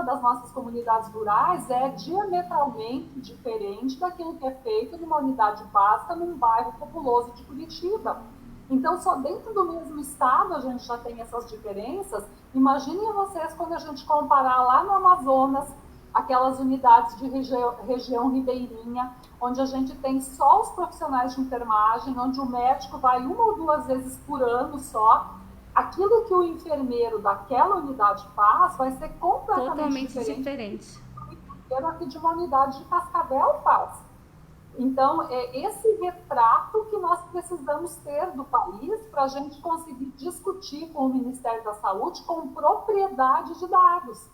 das nossas comunidades rurais é diametralmente diferente daquilo que é feito numa unidade básica num bairro populoso de Curitiba. Então, só dentro do mesmo estado a gente já tem essas diferenças. Imaginem vocês quando a gente comparar lá no Amazonas, aquelas unidades de região ribeirinha, onde a gente tem só os profissionais de enfermagem, onde o médico vai 1 ou 2 vezes por ano só. Aquilo que o enfermeiro daquela unidade faz vai ser completamente diferente do que o enfermeiro aqui de uma unidade de Cascavel faz. Então, é esse retrato que nós precisamos ter do país para a gente conseguir discutir com o Ministério da Saúde com propriedade de dados.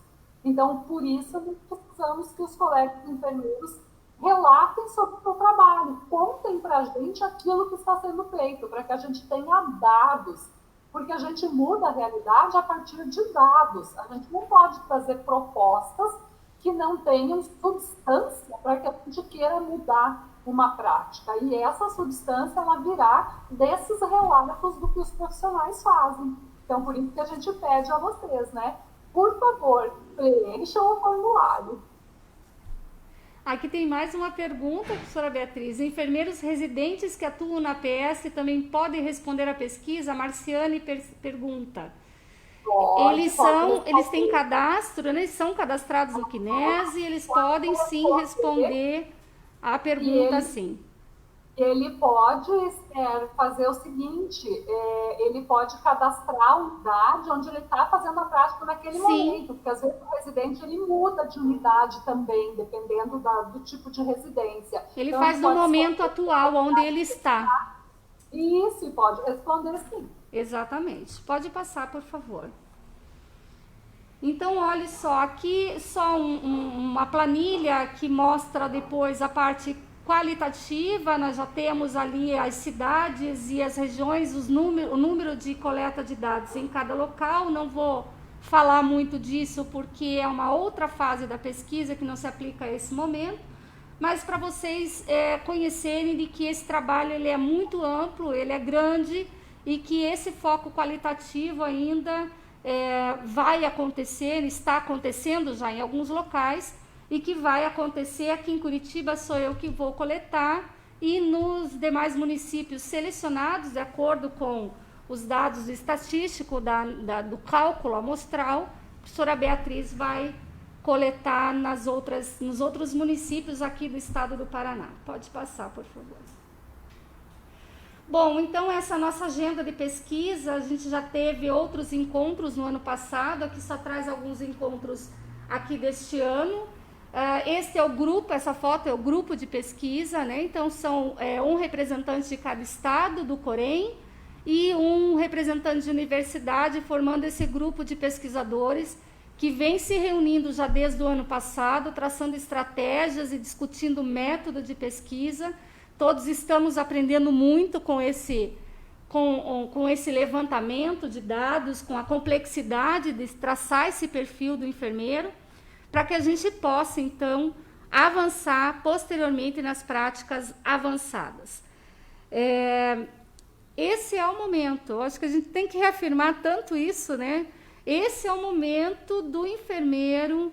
Então, por isso, nós precisamos que os colegas enfermeiros relatem sobre o seu trabalho, contem para a gente aquilo que está sendo feito, para que a gente tenha dados, porque a gente muda a realidade a partir de dados. A gente não pode fazer propostas que não tenham substância para que a gente queira mudar uma prática. E essa substância, ela virá desses relatos do que os profissionais fazem. Então, por isso que a gente pede a vocês, né? Por favor, preencham o formulário. Aqui tem mais uma pergunta, professora Beatriz. Enfermeiros residentes que atuam na PS também podem responder à pesquisa? A Marciane pergunta. Eles têm cadastro, né? Eles são cadastrados no CNES e eles podem sim responder a pergunta sim. Ele pode fazer o seguinte, ele pode cadastrar a unidade onde ele está fazendo a prática naquele momento, porque às vezes o residente ele muda de unidade também, dependendo do tipo de residência. Ele então, faz no momento atual, onde ele está. Isso, e pode responder sim. Exatamente. Pode passar, por favor. Então, olha só, aqui só uma planilha que mostra depois a parte qualitativa. Nós já temos ali as cidades e as regiões, o número de coleta de dados em cada local. Não vou falar muito disso porque é uma outra fase da pesquisa que não se aplica a esse momento, mas para vocês conhecerem de que esse trabalho ele é muito amplo, ele é grande e que esse foco qualitativo ainda vai acontecer, está acontecendo já em alguns locais e que vai acontecer aqui em Curitiba. Sou eu que vou coletar e nos demais municípios selecionados de acordo com os dados estatísticos do cálculo amostral, a professora Beatriz vai coletar nos outros municípios aqui do estado do Paraná. Pode passar, por favor. Bom, então essa nossa agenda de pesquisa, a gente já teve outros encontros no ano passado, aqui só traz alguns encontros aqui deste ano. Este é o grupo, essa foto é o grupo de pesquisa, né? Então são um representante de cada estado do Corém e um representante de universidade formando esse grupo de pesquisadores que vem se reunindo já desde o ano passado, traçando estratégias e discutindo método de pesquisa. Todos estamos aprendendo muito com esse levantamento de dados, com a complexidade de traçar esse perfil do enfermeiro, para que a gente possa, então, avançar posteriormente nas práticas avançadas. Esse é o momento, eu acho que a gente tem que reafirmar tanto isso, né? Esse é o momento do enfermeiro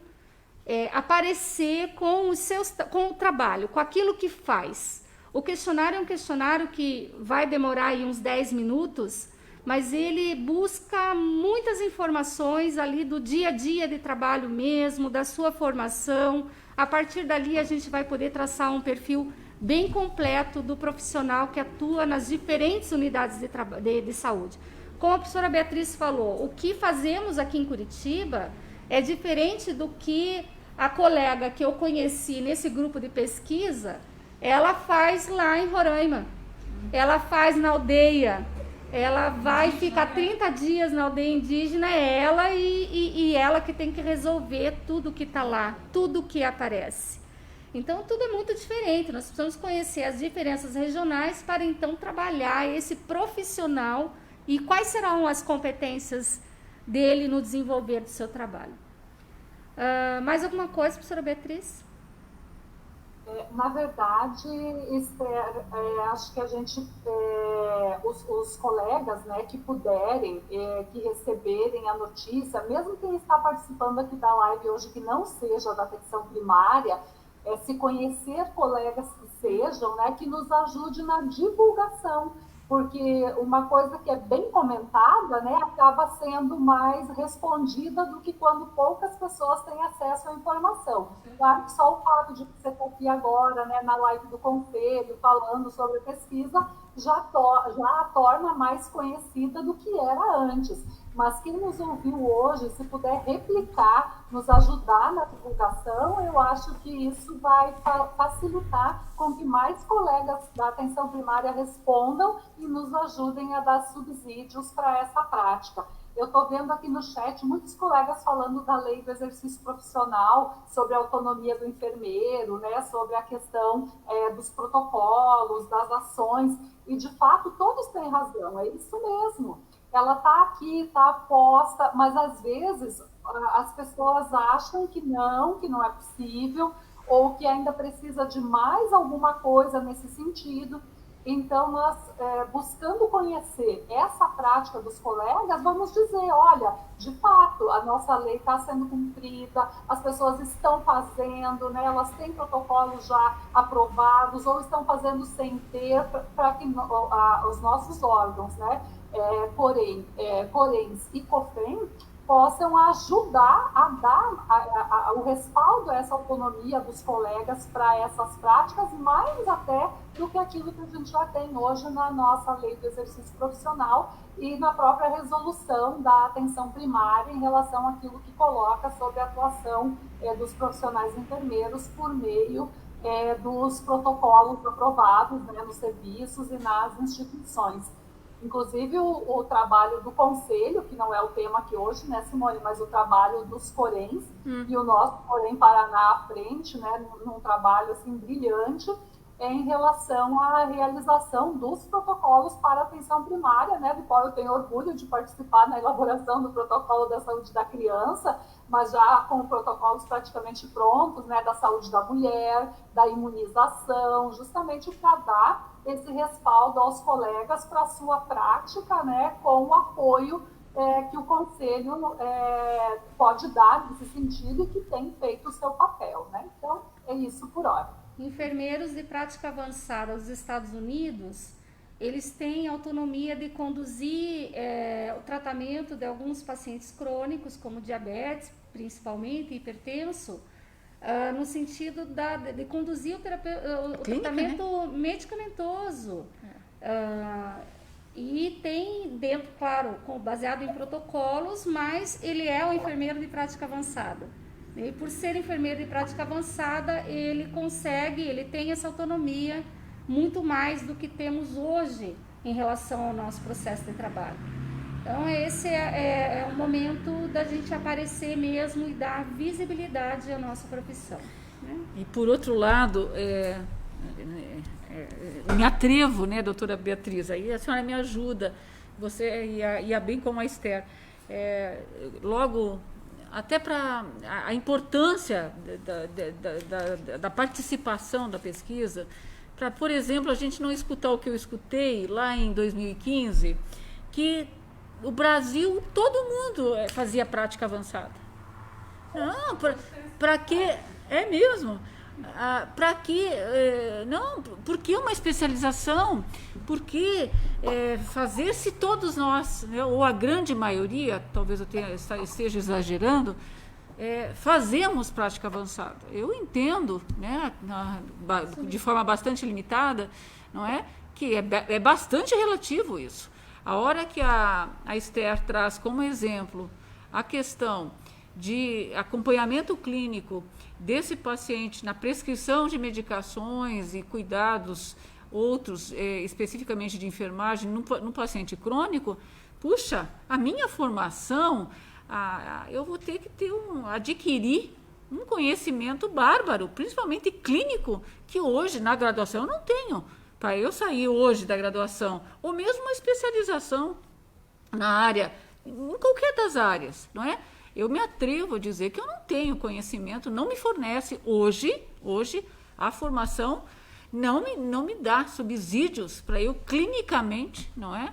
aparecer com o trabalho, com aquilo que faz. O questionário é um questionário que vai demorar aí uns 10 minutos, mas ele busca muitas informações ali do dia a dia de trabalho mesmo, da sua formação. A partir dali a gente vai poder traçar um perfil bem completo do profissional que atua nas diferentes unidades de saúde. Como a professora Beatriz falou, o que fazemos aqui em Curitiba é diferente do que a colega que eu conheci nesse grupo de pesquisa, ela faz lá em Roraima, ela faz na aldeia, ela vai ficar 30 dias na aldeia indígena, é ela e ela que tem que resolver tudo que está lá, tudo que aparece. Então, tudo é muito diferente, nós precisamos conhecer as diferenças regionais para então trabalhar esse profissional e quais serão as competências dele no desenvolver do seu trabalho. Mais alguma coisa, professora Beatriz? Na verdade, acho que a gente, os colegas, né, que puderem, que receberem a notícia, mesmo quem está participando aqui da live hoje que não seja da atenção primária, se conhecer colegas que sejam, né, que nos ajude na divulgação, porque uma coisa que é bem comentada, né, acaba sendo mais respondida do que quando poucas pessoas têm acesso à informação. Claro que só o fato de você estar aqui agora, né, na live do Conselho, falando sobre a pesquisa, já a torna mais conhecida do que era antes. Mas quem nos ouviu hoje, se puder replicar, nos ajudar na divulgação, eu acho que isso vai facilitar com que mais colegas da atenção primária respondam e nos ajudem a dar subsídios para essa prática. Eu estou vendo aqui no chat muitos colegas falando da lei do exercício profissional, sobre a autonomia do enfermeiro, né, sobre a questão dos protocolos, das ações, e de fato todos têm razão, é isso mesmo. Ela está aqui, está posta, mas às vezes as pessoas acham que não é possível, ou que ainda precisa de mais alguma coisa nesse sentido. Então, nós, buscando conhecer essa prática dos colegas, vamos dizer, olha, de fato, a nossa lei está sendo cumprida, as pessoas estão fazendo, né, elas têm protocolos já aprovados, ou estão fazendo sem ter, para que os nossos órgãos, né, Corems e COFEM, possam ajudar a dar o respaldo a essa autonomia dos colegas para essas práticas, mais até do que aquilo que a gente já tem hoje na nossa lei do exercício profissional e na própria resolução da atenção primária em relação àquilo que coloca sobre a atuação dos profissionais enfermeiros por meio dos protocolos aprovados, né, nos serviços e nas instituições. Inclusive, o trabalho do Conselho, que não é o tema aqui hoje, né, Simone, mas o trabalho dos Corems, e o nosso Corem Paraná à frente, né, num trabalho assim, brilhante, em relação à realização dos protocolos para a atenção primária, né, do qual eu tenho orgulho de participar na elaboração do protocolo da saúde da criança, mas já com protocolos praticamente prontos, né, da saúde da mulher, da imunização, justamente para dar esse respaldo aos colegas para a sua prática, né, com o apoio que o Conselho pode dar nesse sentido e que tem feito o seu papel, né? Então, é isso por hora. Enfermeiros de prática avançada dos Estados Unidos, eles têm autonomia de conduzir o tratamento de alguns pacientes crônicos, como diabetes, principalmente hipertenso, no sentido de conduzir o tratamento, né, medicamentoso. E tem dentro, claro, baseado em protocolos, mas ele é um enfermeiro de prática avançada. E por ser enfermeiro de prática avançada, ele tem essa autonomia muito mais do que temos hoje em relação ao nosso processo de trabalho. Então, esse é o momento da gente aparecer mesmo e dar visibilidade à nossa profissão, né? E, por outro lado, me atrevo, né, doutora Beatriz, aí a senhora me ajuda, você ia bem como a Esther, logo, até para a importância da participação da pesquisa, para, por exemplo, a gente não escutar o que eu escutei lá em 2015, que o Brasil, todo mundo fazia prática avançada. Não, para que? É mesmo. Para que? Não, por que uma especialização? Por que fazer se todos nós, né, ou a grande maioria, talvez eu esteja exagerando, fazemos prática avançada? Eu entendo, né, de forma bastante limitada, não é? Que é bastante relativo isso. A hora que a Esther traz como exemplo a questão de acompanhamento clínico desse paciente na prescrição de medicações e cuidados outros, especificamente de enfermagem, no paciente crônico, puxa, a minha formação, eu vou ter que adquirir um conhecimento bárbaro, principalmente clínico, que hoje na graduação eu não tenho. Para eu sair hoje da graduação, ou mesmo uma especialização na área, em qualquer das áreas, não é? Eu me atrevo a dizer que eu não tenho conhecimento, não me fornece hoje a formação não me dá subsídios para eu clinicamente, não é?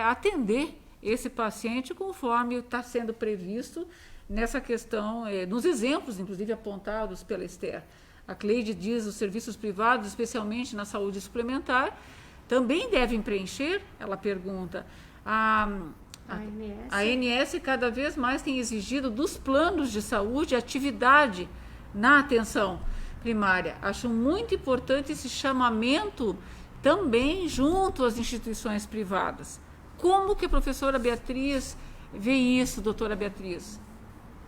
Atender esse paciente conforme está sendo previsto nessa questão, nos exemplos, inclusive apontados pela Esther. A Cleide diz os serviços privados, especialmente na saúde suplementar, também devem preencher? Ela pergunta. A ANS cada vez mais tem exigido dos planos de saúde atividade na atenção primária. Acho muito importante esse chamamento também junto às instituições privadas. Como que a professora Beatriz vê isso, doutora Beatriz?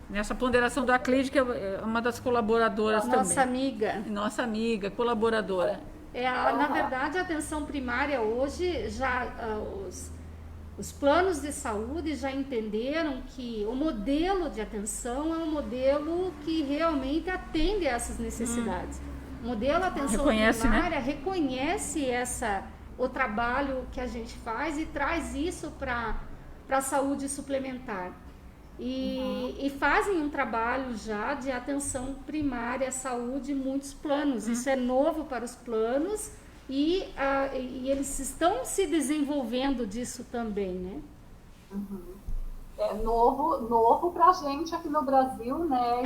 Nessa ponderação da Cleide, que é uma das colaboradoras também. Nossa amiga, colaboradora. Na verdade, a atenção primária hoje, os planos de saúde já entenderam que o modelo de atenção é um modelo que realmente atende a essas necessidades. O modelo atenção primária reconhece o trabalho que a gente faz e traz isso para a saúde suplementar. E fazem um trabalho já de atenção primária à saúde em muitos planos. Isso é novo para os planos e eles estão se desenvolvendo disso também, né? É novo para a gente aqui no Brasil, né?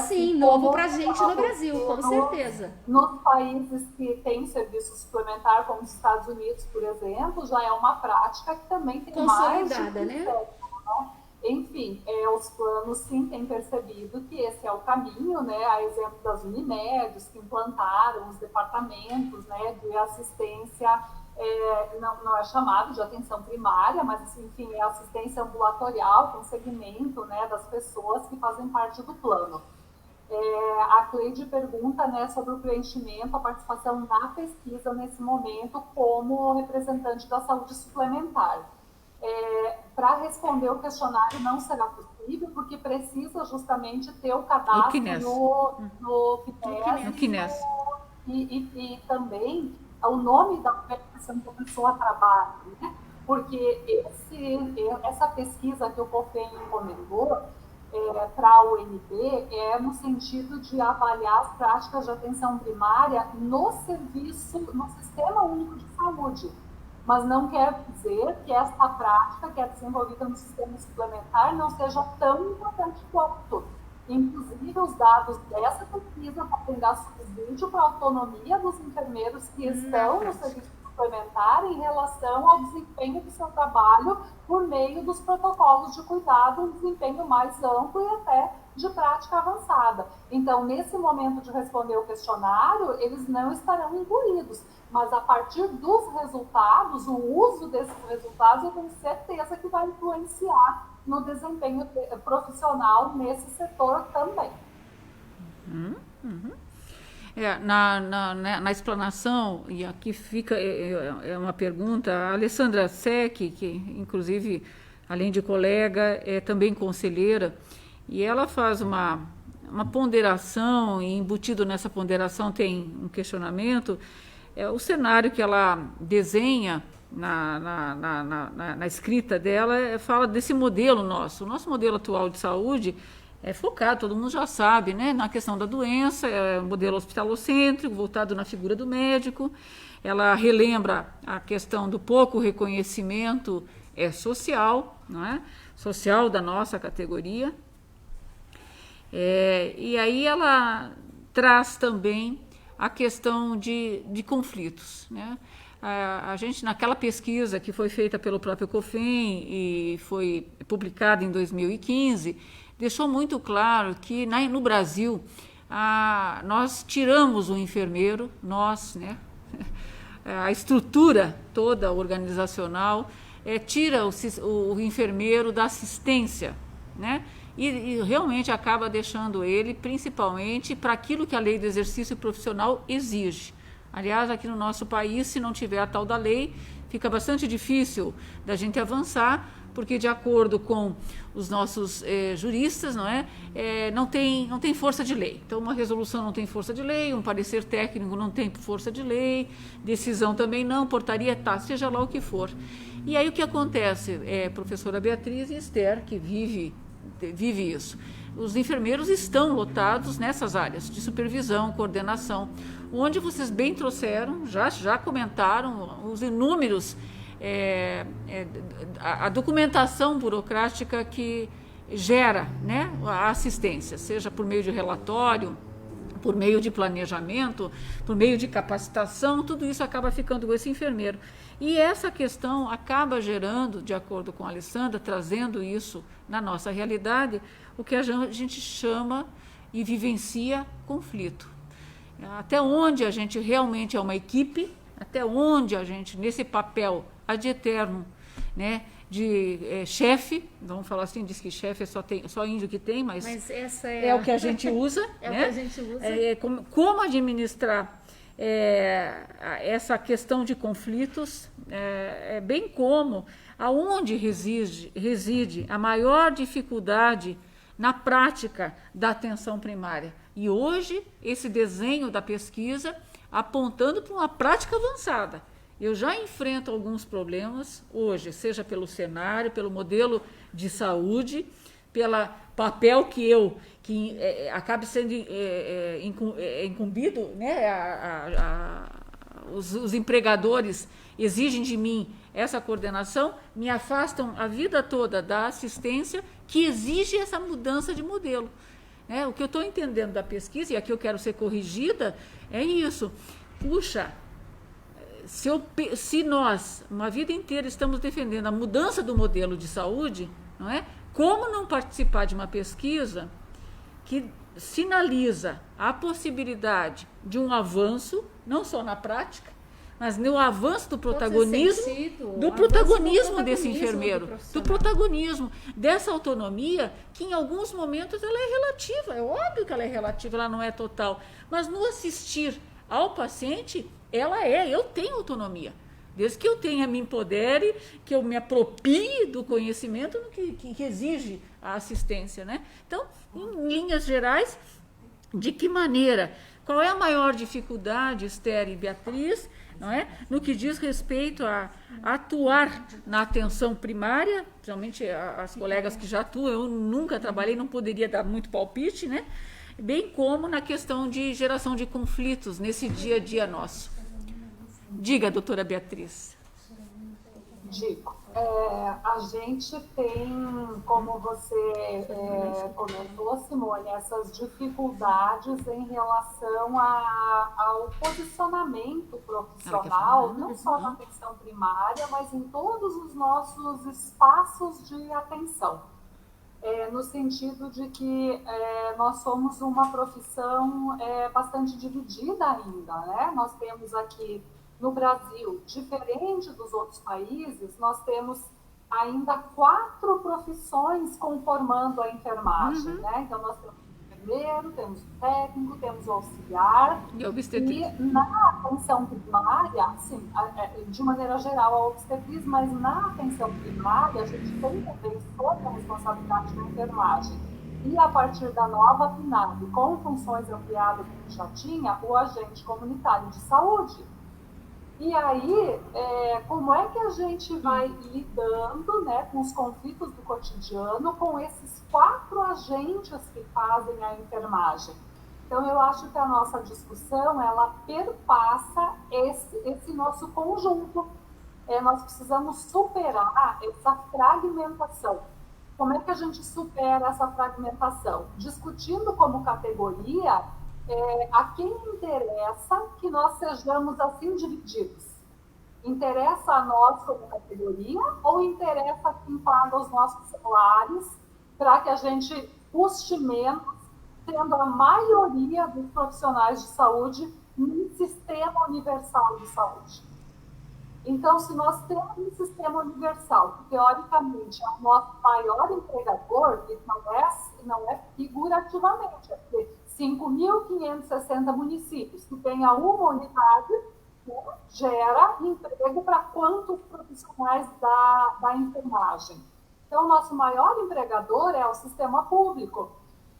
Sim, novo para a gente no Brasil, com certeza. Nos países que têm serviço suplementar, como os Estados Unidos, por exemplo, já é uma prática que também tem consolidada, mais né? Enfim, os planos sim têm percebido que esse é o caminho, né? A exemplo das Unimedes, que implantaram os departamentos, né, de assistência, não é chamado de atenção primária, mas enfim, é assistência ambulatorial, com segmento, né, das pessoas que fazem parte do plano. A Cleide pergunta, né, sobre o preenchimento, a participação na pesquisa nesse momento como representante da saúde suplementar. Para responder o questionário não será possível, porque precisa justamente ter o cadastro no CNES e também o nome da organização que a pessoa trabalha, né? Porque essa pesquisa que o COFEM encomendou para a UNB é no sentido de avaliar as práticas de atenção primária no Sistema Único de Saúde. Mas não quer dizer que essa prática que é desenvolvida no sistema suplementar não seja tão importante quanto. Inclusive, os dados dessa pesquisa podem dar subsídio para a autonomia dos enfermeiros que estão no serviço suplementar em relação ao desempenho do seu trabalho por meio dos protocolos de cuidado, um desempenho mais amplo e até de prática avançada. Então, nesse momento de responder o questionário, eles não estarão incluídos, mas a partir dos resultados, o uso desses resultados, eu tenho certeza que vai influenciar no desempenho profissional nesse setor também. Na explanação, e aqui fica uma pergunta, a Alessandra Sec, que inclusive, além de colega, é também conselheira, e ela faz uma ponderação, e embutido nessa ponderação tem um questionamento. O cenário que ela desenha na escrita dela fala desse modelo nosso. O nosso modelo atual de saúde é focado, todo mundo já sabe, né, na questão da doença, é um modelo hospitalocêntrico, voltado na figura do médico. Ela relembra a questão do pouco reconhecimento social, não é? Social da nossa categoria. E aí ela traz também a questão de conflitos, né? A gente, naquela pesquisa que foi feita pelo próprio COFEM e foi publicada em 2015, deixou muito claro que no Brasil nós tiramos o enfermeiro, né? A estrutura toda organizacional tira o enfermeiro da assistência, né? E realmente acaba deixando ele, principalmente, para aquilo que a lei do exercício profissional exige. Aliás, aqui no nosso país, se não tiver a tal da lei, fica bastante difícil da gente avançar, porque, de acordo com os nossos juristas, não tem força de lei. Então, uma resolução não tem força de lei, um parecer técnico não tem força de lei, decisão também não, portaria seja lá o que for. E aí o que acontece? Professora Beatriz e Esther, que vive isso. Os enfermeiros estão lotados nessas áreas de supervisão, coordenação, onde vocês bem trouxeram, já comentaram os inúmeros, a documentação burocrática que gera, né, a assistência, seja por meio de relatório, por meio de planejamento, por meio de capacitação, tudo isso acaba ficando com esse enfermeiro. E essa questão acaba gerando, de acordo com a Alessandra, trazendo isso na nossa realidade, o que a gente chama e vivencia conflito. Até onde a gente realmente é uma equipe, até onde a gente, nesse papel ad eterno, né, de chefe, vamos falar assim, diz que chefe só índio que tem, mas essa é o que a gente usa. É, né? o que a gente usa. Como administrar essa questão de conflitos, bem como aonde reside a maior dificuldade na prática da atenção primária. E hoje, esse desenho da pesquisa apontando para uma prática avançada. Eu já enfrento alguns problemas hoje, seja pelo cenário, pelo modelo de saúde, pelo papel que acabe sendo incumbido, né? Os empregadores exigem de mim essa coordenação, me afastam a vida toda da assistência que exige essa mudança de modelo. O que eu estou entendendo da pesquisa, e aqui eu quero ser corrigida, é isso. Puxa, se nós, uma vida inteira, estamos defendendo a mudança do modelo de saúde, não é? Como não participar de uma pesquisa que sinaliza a possibilidade de um avanço, não só na prática, mas no avanço do protagonismo, desse enfermeiro, do protagonismo, dessa autonomia, que em alguns momentos ela é relativa, é óbvio que ela é relativa, ela não é total, mas no assistir ao paciente, eu tenho autonomia. Desde que eu me empodere, que eu me aproprie do conhecimento que exige a assistência, né? Então, em linhas gerais, de que maneira? Qual é a maior dificuldade, Esther e Beatriz, não é? No que diz respeito a atuar na atenção primária, principalmente as colegas que já atuam, eu nunca trabalhei, não poderia dar muito palpite, né? Bem como na questão de geração de conflitos nesse dia a dia nosso. Diga, doutora Beatriz. Digo, a gente tem, como você comentou, Simone, essas dificuldades em relação ao posicionamento profissional, não só na atenção primária, mas em todos os nossos espaços de atenção. No sentido de que nós somos uma profissão bastante dividida ainda, né? Nós temos aqui no Brasil, diferente dos outros países, nós temos ainda 4 profissões conformando a enfermagem, né? Então, nós temos o enfermeiro, temos o técnico, temos o auxiliar. E na atenção primária, assim, de maneira geral, a obstetriz, mas na atenção primária, a gente tem também toda a responsabilidade da enfermagem. E a partir da nova PNAD, com funções ampliadas que a gente já tinha, o agente comunitário de saúde. E aí, como é que a gente vai lidando, né, com os conflitos do cotidiano, com esses 4 agentes que fazem a enfermagem? Então, eu acho que a nossa discussão, ela perpassa esse nosso conjunto. Nós precisamos superar essa fragmentação. Como é que a gente supera essa fragmentação? Discutindo como categoria a quem interessa que nós sejamos assim divididos. Interessa a nós como categoria ou interessa quem paga os nossos salários para que a gente custe menos, tendo a maioria dos profissionais de saúde num sistema universal de saúde? Então, se nós temos um sistema universal, que teoricamente é o nosso maior empregador, isso não é figurativamente, é porque 5.560 municípios que tenha uma unidade, né, gera emprego para quantos profissionais da enfermagem. Então, o nosso maior empregador é o sistema público.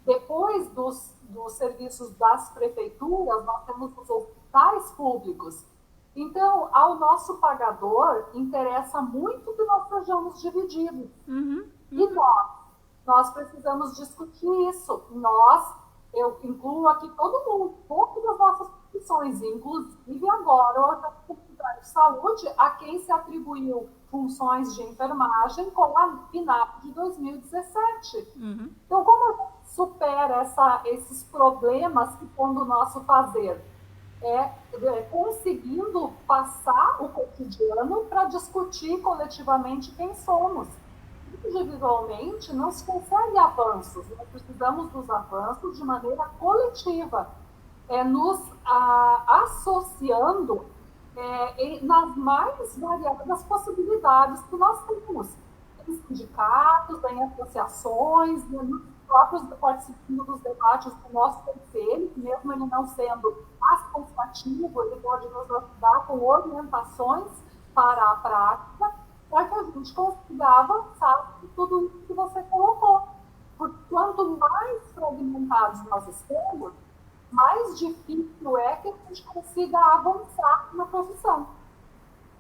Depois dos serviços das prefeituras, nós temos os hospitais públicos. Então, ao nosso pagador, interessa muito que nós sejamos divididos. E nós precisamos discutir isso. Eu incluo aqui todo mundo, todas as nossas profissões, inclusive agora o secretário de saúde, a quem se atribuiu funções de enfermagem com a PNAD de 2017. Então, como a gente supera esses problemas que estão do nosso fazer? Conseguindo passar o cotidiano para discutir coletivamente quem somos. Individualmente, não se consegue avanços, nós precisamos dos avanços de maneira coletiva, nos associando nas mais variadas possibilidades que nós temos, em sindicatos, em associações, nos próprios participando dos debates do nosso conselho, mesmo ele não sendo associativo, ele pode nos ajudar com orientações para a prática, para que a gente consiga avançar em tudo isso que você colocou. Porque quanto mais fragmentados nós estamos, mais difícil é que a gente consiga avançar na profissão.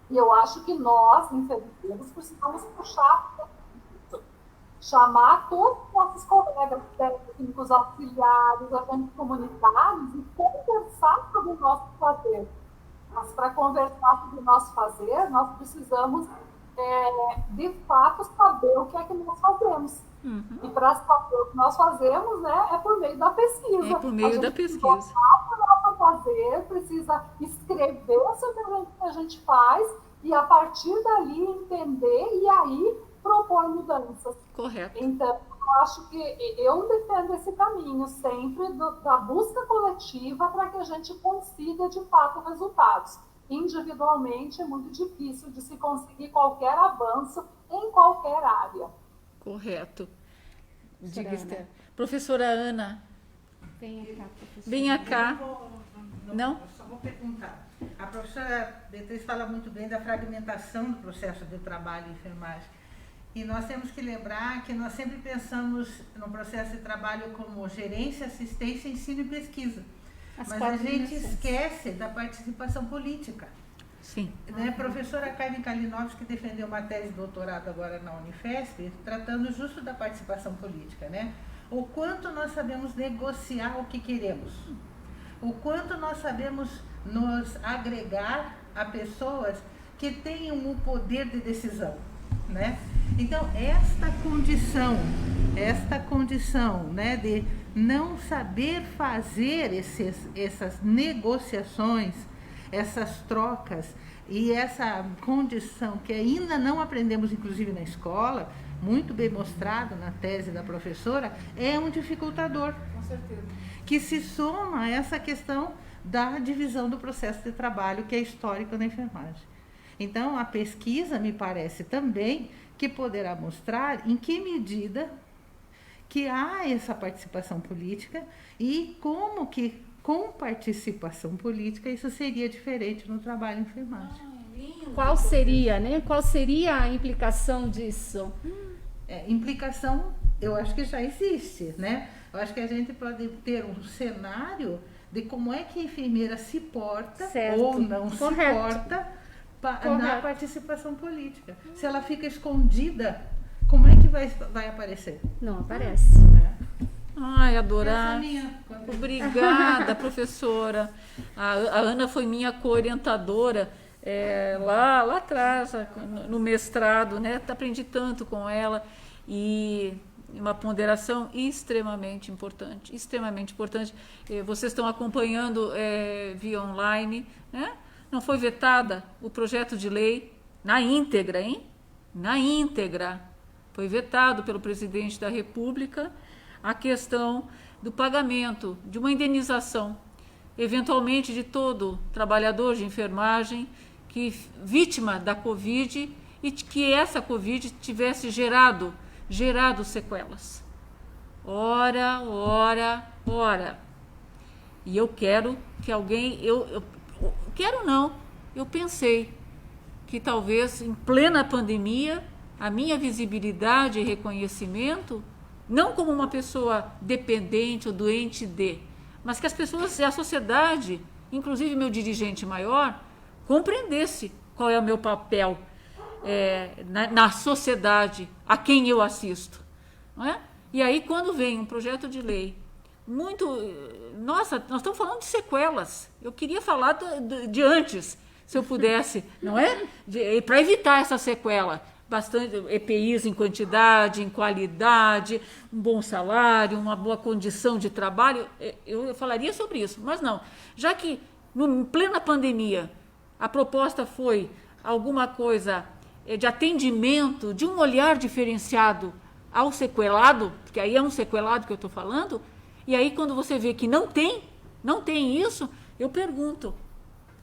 E eu acho que nós, enfermeiros, precisamos puxar isso, chamar todos os nossos colegas técnicos, auxiliares, agentes comunitários e conversar sobre o nosso fazer. Mas para conversar sobre o nosso fazer, nós precisamos, de fato, saber o que é que nós fazemos. Uhum. E para saber o que nós fazemos, né, é por meio da pesquisa. É por meio da pesquisa. O fazer, precisa escrever sobre o que a gente faz e, a partir dali, entender e aí propor mudanças. Correto. Então, eu acho que eu defendo esse caminho sempre da busca coletiva para que a gente consiga, de fato, resultados. Individualmente, é muito difícil de se conseguir qualquer avanço em qualquer área. Correto. Diga, Esther. Professora Ana. Venha cá, professora. Venha cá. Não? Eu só vou perguntar. A professora Beatriz fala muito bem da fragmentação do processo de trabalho em enfermagem. E nós temos que lembrar que nós sempre pensamos no processo de trabalho como gerência, assistência, ensino e pesquisa. Mas a gente esquece da participação política. Sim. Né? A professora Carmen Kalinowski, que defendeu uma tese de doutorado agora na Unifesp, tratando justo da participação política, né? O quanto nós sabemos negociar o que queremos. O quanto nós sabemos nos agregar a pessoas que tenham o poder de decisão, né? Então, esta condição, né, de não saber fazer essas negociações, essas trocas e essa condição que ainda não aprendemos, inclusive na escola, muito bem mostrado na tese da professora, é um dificultador. Com certeza. Que se soma a essa questão da divisão do processo de trabalho, que é histórico na enfermagem. Então, a pesquisa, me parece também, que poderá mostrar em que medida que há essa participação política e como que, com participação política, isso seria diferente no trabalho em enfermagem. Qual seria, né? Qual seria a implicação disso? Implicação, eu acho que já existe, né? Eu acho que a gente pode ter um cenário de como é que a enfermeira se porta, certo, ou não se porta na participação política. Se ela fica escondida, como é que vai aparecer? Não aparece. Ai, adorar. Obrigada, professora. A Ana foi minha co-orientadora lá atrás, no mestrado, né? Aprendi tanto com ela e uma ponderação extremamente importante, extremamente importante. Vocês estão acompanhando via online, né? Não foi vetada o projeto de lei na íntegra, hein? Na íntegra. Foi vetado pelo presidente da República a questão do pagamento de uma indenização, eventualmente de todo trabalhador de enfermagem que vítima da Covid e que essa Covid tivesse gerado sequelas. Ora. E eu quero que alguém... Eu pensei que talvez em plena pandemia a minha visibilidade e reconhecimento, não como uma pessoa dependente ou doente mas que as pessoas, a sociedade, inclusive meu dirigente maior, compreendesse qual é o meu papel na sociedade a quem eu assisto. Não é? E aí, quando vem um projeto de lei muito... Nossa, nós estamos falando de sequelas. Eu queria falar de antes, se eu pudesse, não é? Para evitar essa sequela. bastante EPIs em quantidade, em qualidade, um bom salário, uma boa condição de trabalho, eu falaria sobre isso. Mas não, já que em plena pandemia a proposta foi alguma coisa de atendimento, de um olhar diferenciado ao sequelado, porque aí é um sequelado que eu estou falando, e aí quando você vê que não tem isso, eu pergunto,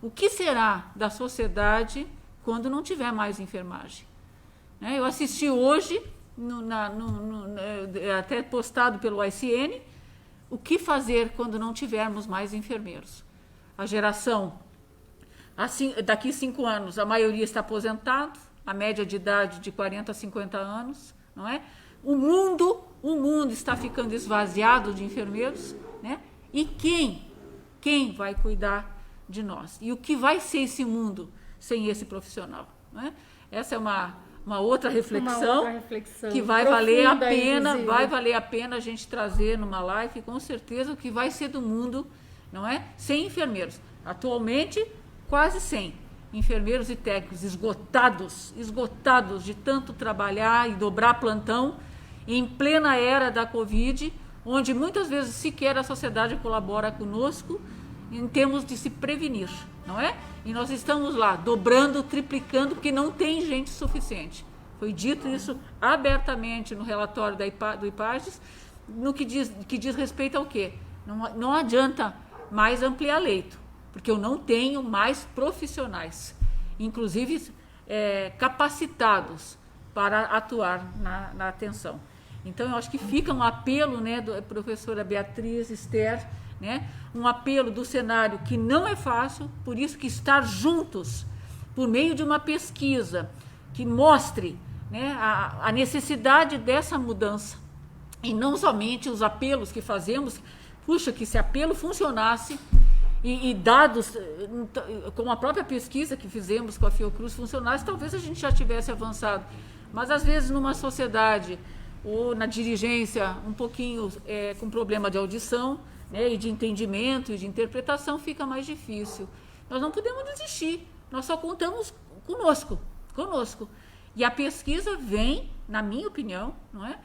o que será da sociedade quando não tiver mais enfermagem? Eu assisti hoje, até postado pelo ICN, o que fazer quando não tivermos mais enfermeiros. A geração, assim, daqui 5 anos, a maioria está aposentado, a média de idade de 40 a 50 anos, não é? O mundo está ficando esvaziado de enfermeiros, né? E quem vai cuidar de nós? E o que vai ser esse mundo sem esse profissional? Não é? Essa é uma outra reflexão que vai valer a pena a gente trazer numa live, com certeza, o que vai ser do mundo, não é? Sem enfermeiros. Atualmente, quase 100 enfermeiros e técnicos esgotados de tanto trabalhar e dobrar plantão em plena era da Covid, onde muitas vezes sequer a sociedade colabora conosco em termos de se prevenir, não é? E nós estamos lá dobrando, triplicando, porque não tem gente suficiente. Foi dito isso abertamente no relatório do IPAGES, no que diz respeito ao quê? Não adianta mais ampliar leito, porque eu não tenho mais profissionais, inclusive capacitados para atuar na atenção. Então, eu acho que fica um apelo, né, da professora Beatriz, Esther, né, um apelo do cenário que não é fácil, por isso que estar juntos, por meio de uma pesquisa que mostre, né, a necessidade dessa mudança, e não somente os apelos que fazemos. Puxa, que se apelo funcionasse e dados, como a própria pesquisa que fizemos com a Fiocruz funcionasse, talvez a gente já tivesse avançado. Mas, às vezes, numa sociedade ou na dirigência um pouquinho com problema de audição, né, e de entendimento e de interpretação, fica mais difícil. Nós não podemos desistir, nós só contamos conosco. E a pesquisa vem, na minha opinião, não é?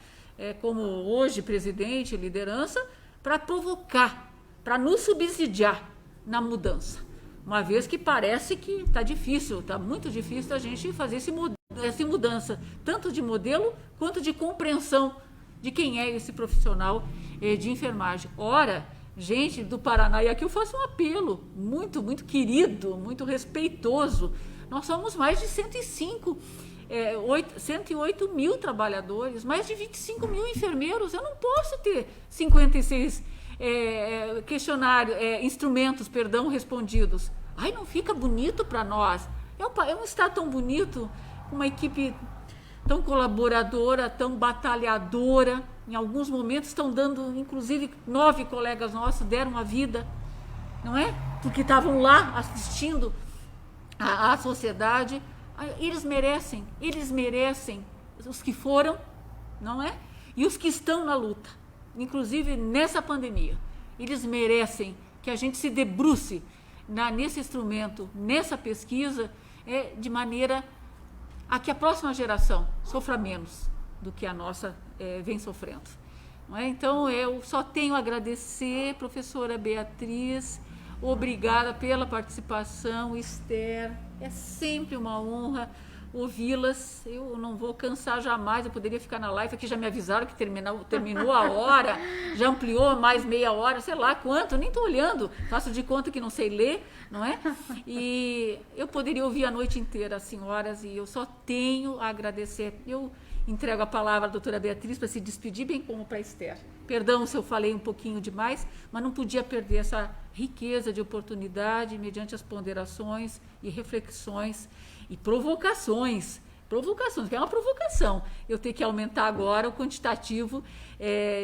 Como hoje presidente e liderança, para provocar, para nos subsidiar na mudança. Uma vez que parece que está muito difícil a gente fazer essa mudança, tanto de modelo quanto de compreensão de quem é esse profissional de enfermagem. Ora, gente do Paraná, e aqui eu faço um apelo muito, muito querido, muito respeitoso. Nós somos mais de 108 mil trabalhadores, mais de 25 mil enfermeiros. Eu não posso ter 56 instrumentos respondidos. Ai, não fica bonito para nós. É um estado tão bonito, uma equipe tão colaboradora, tão batalhadora. Em alguns momentos estão dando, inclusive 9 colegas nossos deram a vida, não é? Porque estavam lá assistindo à sociedade. Eles merecem, os que foram, não é? E os que estão na luta, inclusive nessa pandemia. Eles merecem que a gente se debruce nesse instrumento, nessa pesquisa, de maneira a que a próxima geração sofra menos do que a nossa vem sofrendo. Não é? Então, eu só tenho a agradecer, professora Beatriz, obrigada pela participação, Esther, é sempre uma honra ouvi-las. Eu não vou cansar jamais, eu poderia ficar na live aqui, já me avisaram que terminou a hora, já ampliou mais meia hora, sei lá quanto, nem estou olhando, faço de conta que não sei ler, não é? E eu poderia ouvir a noite inteira as senhoras, e eu só tenho a agradecer. Eu entrego a palavra à doutora Beatriz para se despedir, bem como para a Esther. Perdão se eu falei um pouquinho demais, mas não podia perder essa riqueza de oportunidade mediante as ponderações e reflexões e provocações, que é uma provocação. Eu tenho que aumentar agora o quantitativo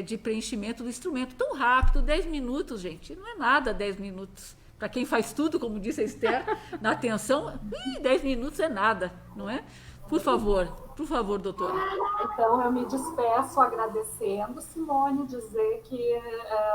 de preenchimento do instrumento tão rápido, 10 minutos, gente, não é nada 10 minutos. Para quem faz tudo, como disse a Esther, na atenção, 10 minutos é nada, não é? Por favor, doutora. Então, eu me despeço agradecendo, Simone, dizer que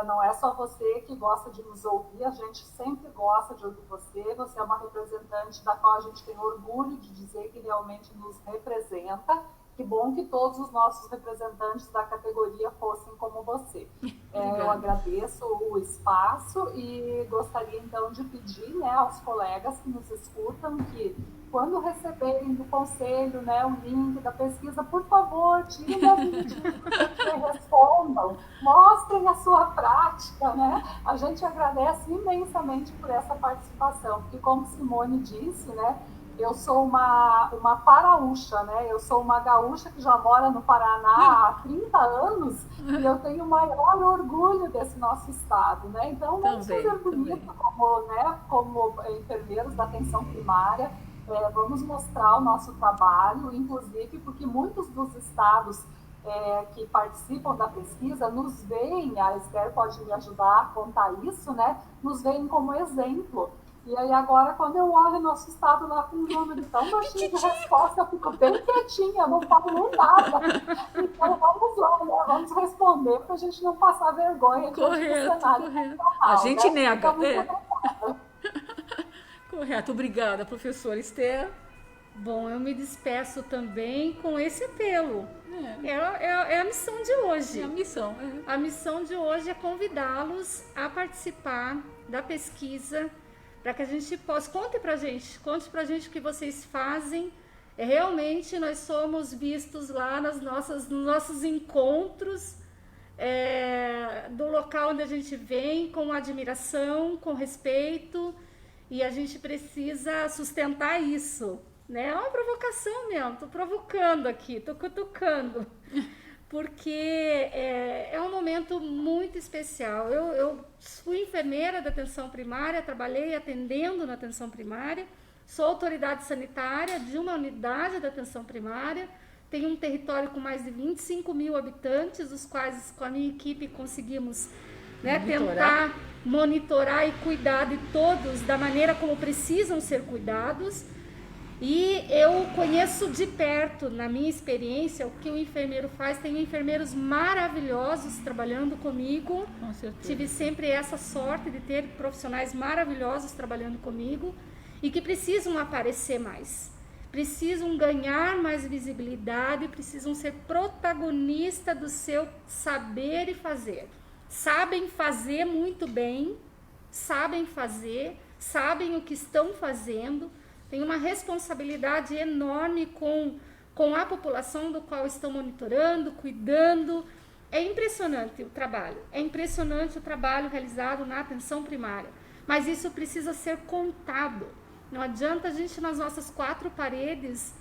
não é só você que gosta de nos ouvir, a gente sempre gosta de ouvir você. Você é uma representante da qual a gente tem orgulho de dizer que realmente nos representa. Que bom que todos os nossos representantes da categoria fossem como você. Eu agradeço o espaço e gostaria, então, de pedir, né, aos colegas que nos escutam que, quando receberem do conselho, né, o link da pesquisa, por favor, tirem a dúvida, respondam, mostrem a sua prática, né? A gente agradece imensamente por essa participação, porque, como Simone disse, né, eu sou uma paraúcha, né? Eu sou uma gaúcha que já mora no Paraná há 30 anos e eu tenho o maior orgulho desse nosso estado, né? Então, vamos fazer bonito como enfermeiros da atenção primária, vamos mostrar o nosso trabalho, inclusive porque muitos dos estados que participam da pesquisa nos veem, a Esther pode me ajudar a contar isso, né? Nos veem como exemplo. E aí agora, quando eu olho nosso estado lá com um número tão baixinho de resposta, eu fico bem quietinha, não falo nada. Então vamos lá, né? Vamos responder para a gente não passar vergonha diante do cenário nacional, a gente né? nega. Correto, obrigada, professora Esther. Bom, eu me despeço também com esse apelo. É a missão de hoje. É a missão. A missão de hoje é convidá-los a participar da pesquisa, para que a gente possa... Conte pra gente o que vocês fazem. Realmente nós somos vistos lá nos nossos encontros do local onde a gente vem, com admiração, com respeito, e a gente precisa sustentar isso, né? É uma provocação mesmo, tô provocando aqui, tô cutucando, porque é um momento muito especial. Eu fui enfermeira da atenção primária, trabalhei atendendo na atenção primária, sou autoridade sanitária de uma unidade da atenção primária, tenho um território com mais de 25 mil habitantes, os quais com a minha equipe conseguimos, né, tentar monitorar e cuidar de todos da maneira como precisam ser cuidados. E eu conheço de perto, na minha experiência, o que o enfermeiro faz. Tenho enfermeiros maravilhosos trabalhando comigo. Com certeza. Tive sempre essa sorte de ter profissionais maravilhosos trabalhando comigo e que precisam aparecer mais. Precisam ganhar mais visibilidade, precisam ser protagonistas do seu saber e fazer. Sabem fazer muito bem, sabem o que estão fazendo, tem uma responsabilidade enorme com a população do qual estão monitorando, cuidando. É impressionante o trabalho realizado na atenção primária, mas isso precisa ser contado. Não adianta a gente, nas nossas quatro paredes,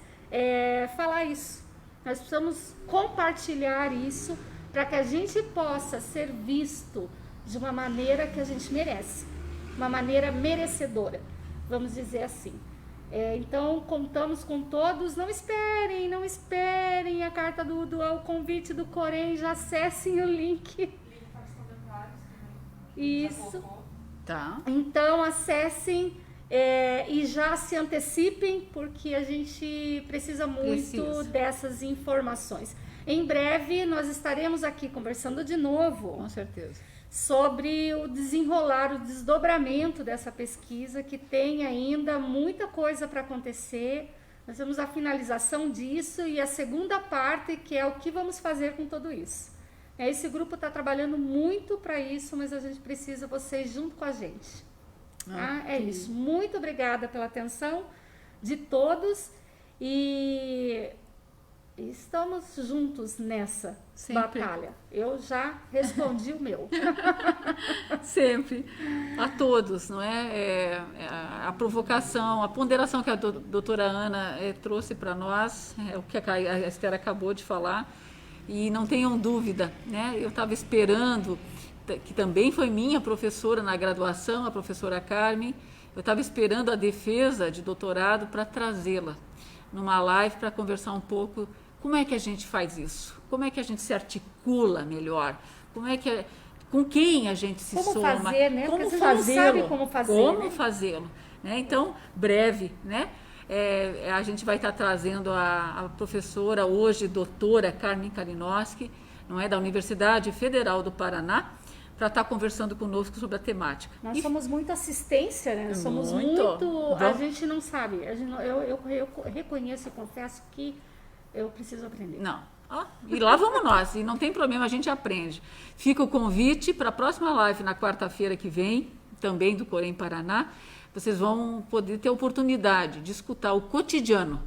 falar isso. Nós precisamos compartilhar isso para que a gente possa ser visto de uma maneira que a gente merece, uma maneira merecedora, vamos dizer assim. Então, contamos com todos. Não esperem a carta o convite do Corém, já acessem o link. Isso. Tá. Então, acessem e já se antecipem, porque a gente precisa muito dessas informações. Em breve, nós estaremos aqui conversando de novo. Com certeza. Sobre o desenrolar, o desdobramento dessa pesquisa, que tem ainda muita coisa para acontecer. Nós temos a finalização disso e a segunda parte, que é o que vamos fazer com tudo isso. Esse grupo está trabalhando muito para isso, mas a gente precisa vocês junto com a gente. É isso. Muito obrigada pela atenção de todos e estamos juntos nessa batalha. Eu já respondi o meu. Sempre. A todos, não é? A provocação, a ponderação que a doutora Ana trouxe para nós, o que a Esther acabou de falar, e não tenham dúvida, né? Eu estava esperando, que também foi minha professora na graduação, a professora Carmen, eu estava esperando a defesa de doutorado para trazê-la numa live para conversar um pouco. Como é que a gente faz isso? Como é que a gente se articula melhor? Com quem a gente se soma? Como fazer, né? Como fazê-lo? Como fazê-lo? Né? Então, breve, né? A gente vai estar trazendo a professora, hoje doutora Carmen Kalinowski, não é, da Universidade Federal do Paraná, para estar conversando conosco sobre a temática. Nós somos muito assistência, né? Somos muito a gente não sabe. Eu reconheço e confesso que eu preciso aprender. Não. E lá vamos nós, e não tem problema, a gente aprende. Fica o convite para a próxima live na quarta-feira que vem, também do Corém Paraná. Vocês vão poder ter a oportunidade de escutar o cotidiano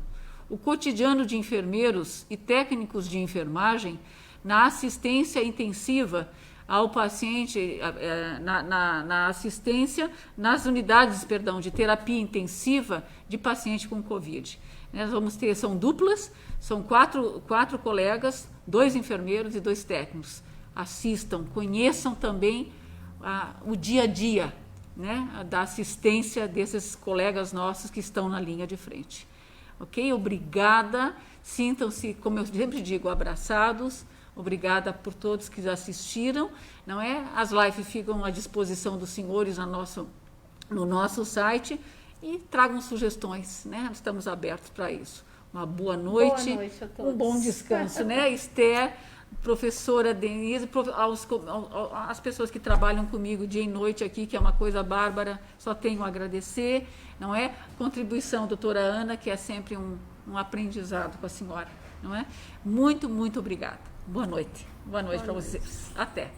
de enfermeiros e técnicos de enfermagem na assistência intensiva ao paciente, na assistência nas unidades, de terapia intensiva de paciente com Covid. Nós vamos ter, são duplas, são quatro colegas, 2 enfermeiros e 2 técnicos. Assistam, conheçam também o dia a dia, né, da assistência desses colegas nossos que estão na linha de frente. Ok? Obrigada, sintam-se, como eu sempre digo, abraçados. Obrigada por todos que assistiram, não é? As lives ficam à disposição dos senhores no nosso site e tragam sugestões, né? Estamos abertos para isso. Uma boa noite, a todos. Um bom descanso, né? Esther, professora Denise, as pessoas que trabalham comigo dia e noite aqui, que é uma coisa bárbara, só tenho a agradecer, não é? Contribuição, doutora Ana, que é sempre um aprendizado com a senhora, não é? Muito, muito obrigada. Boa noite. Boa noite para vocês. Até.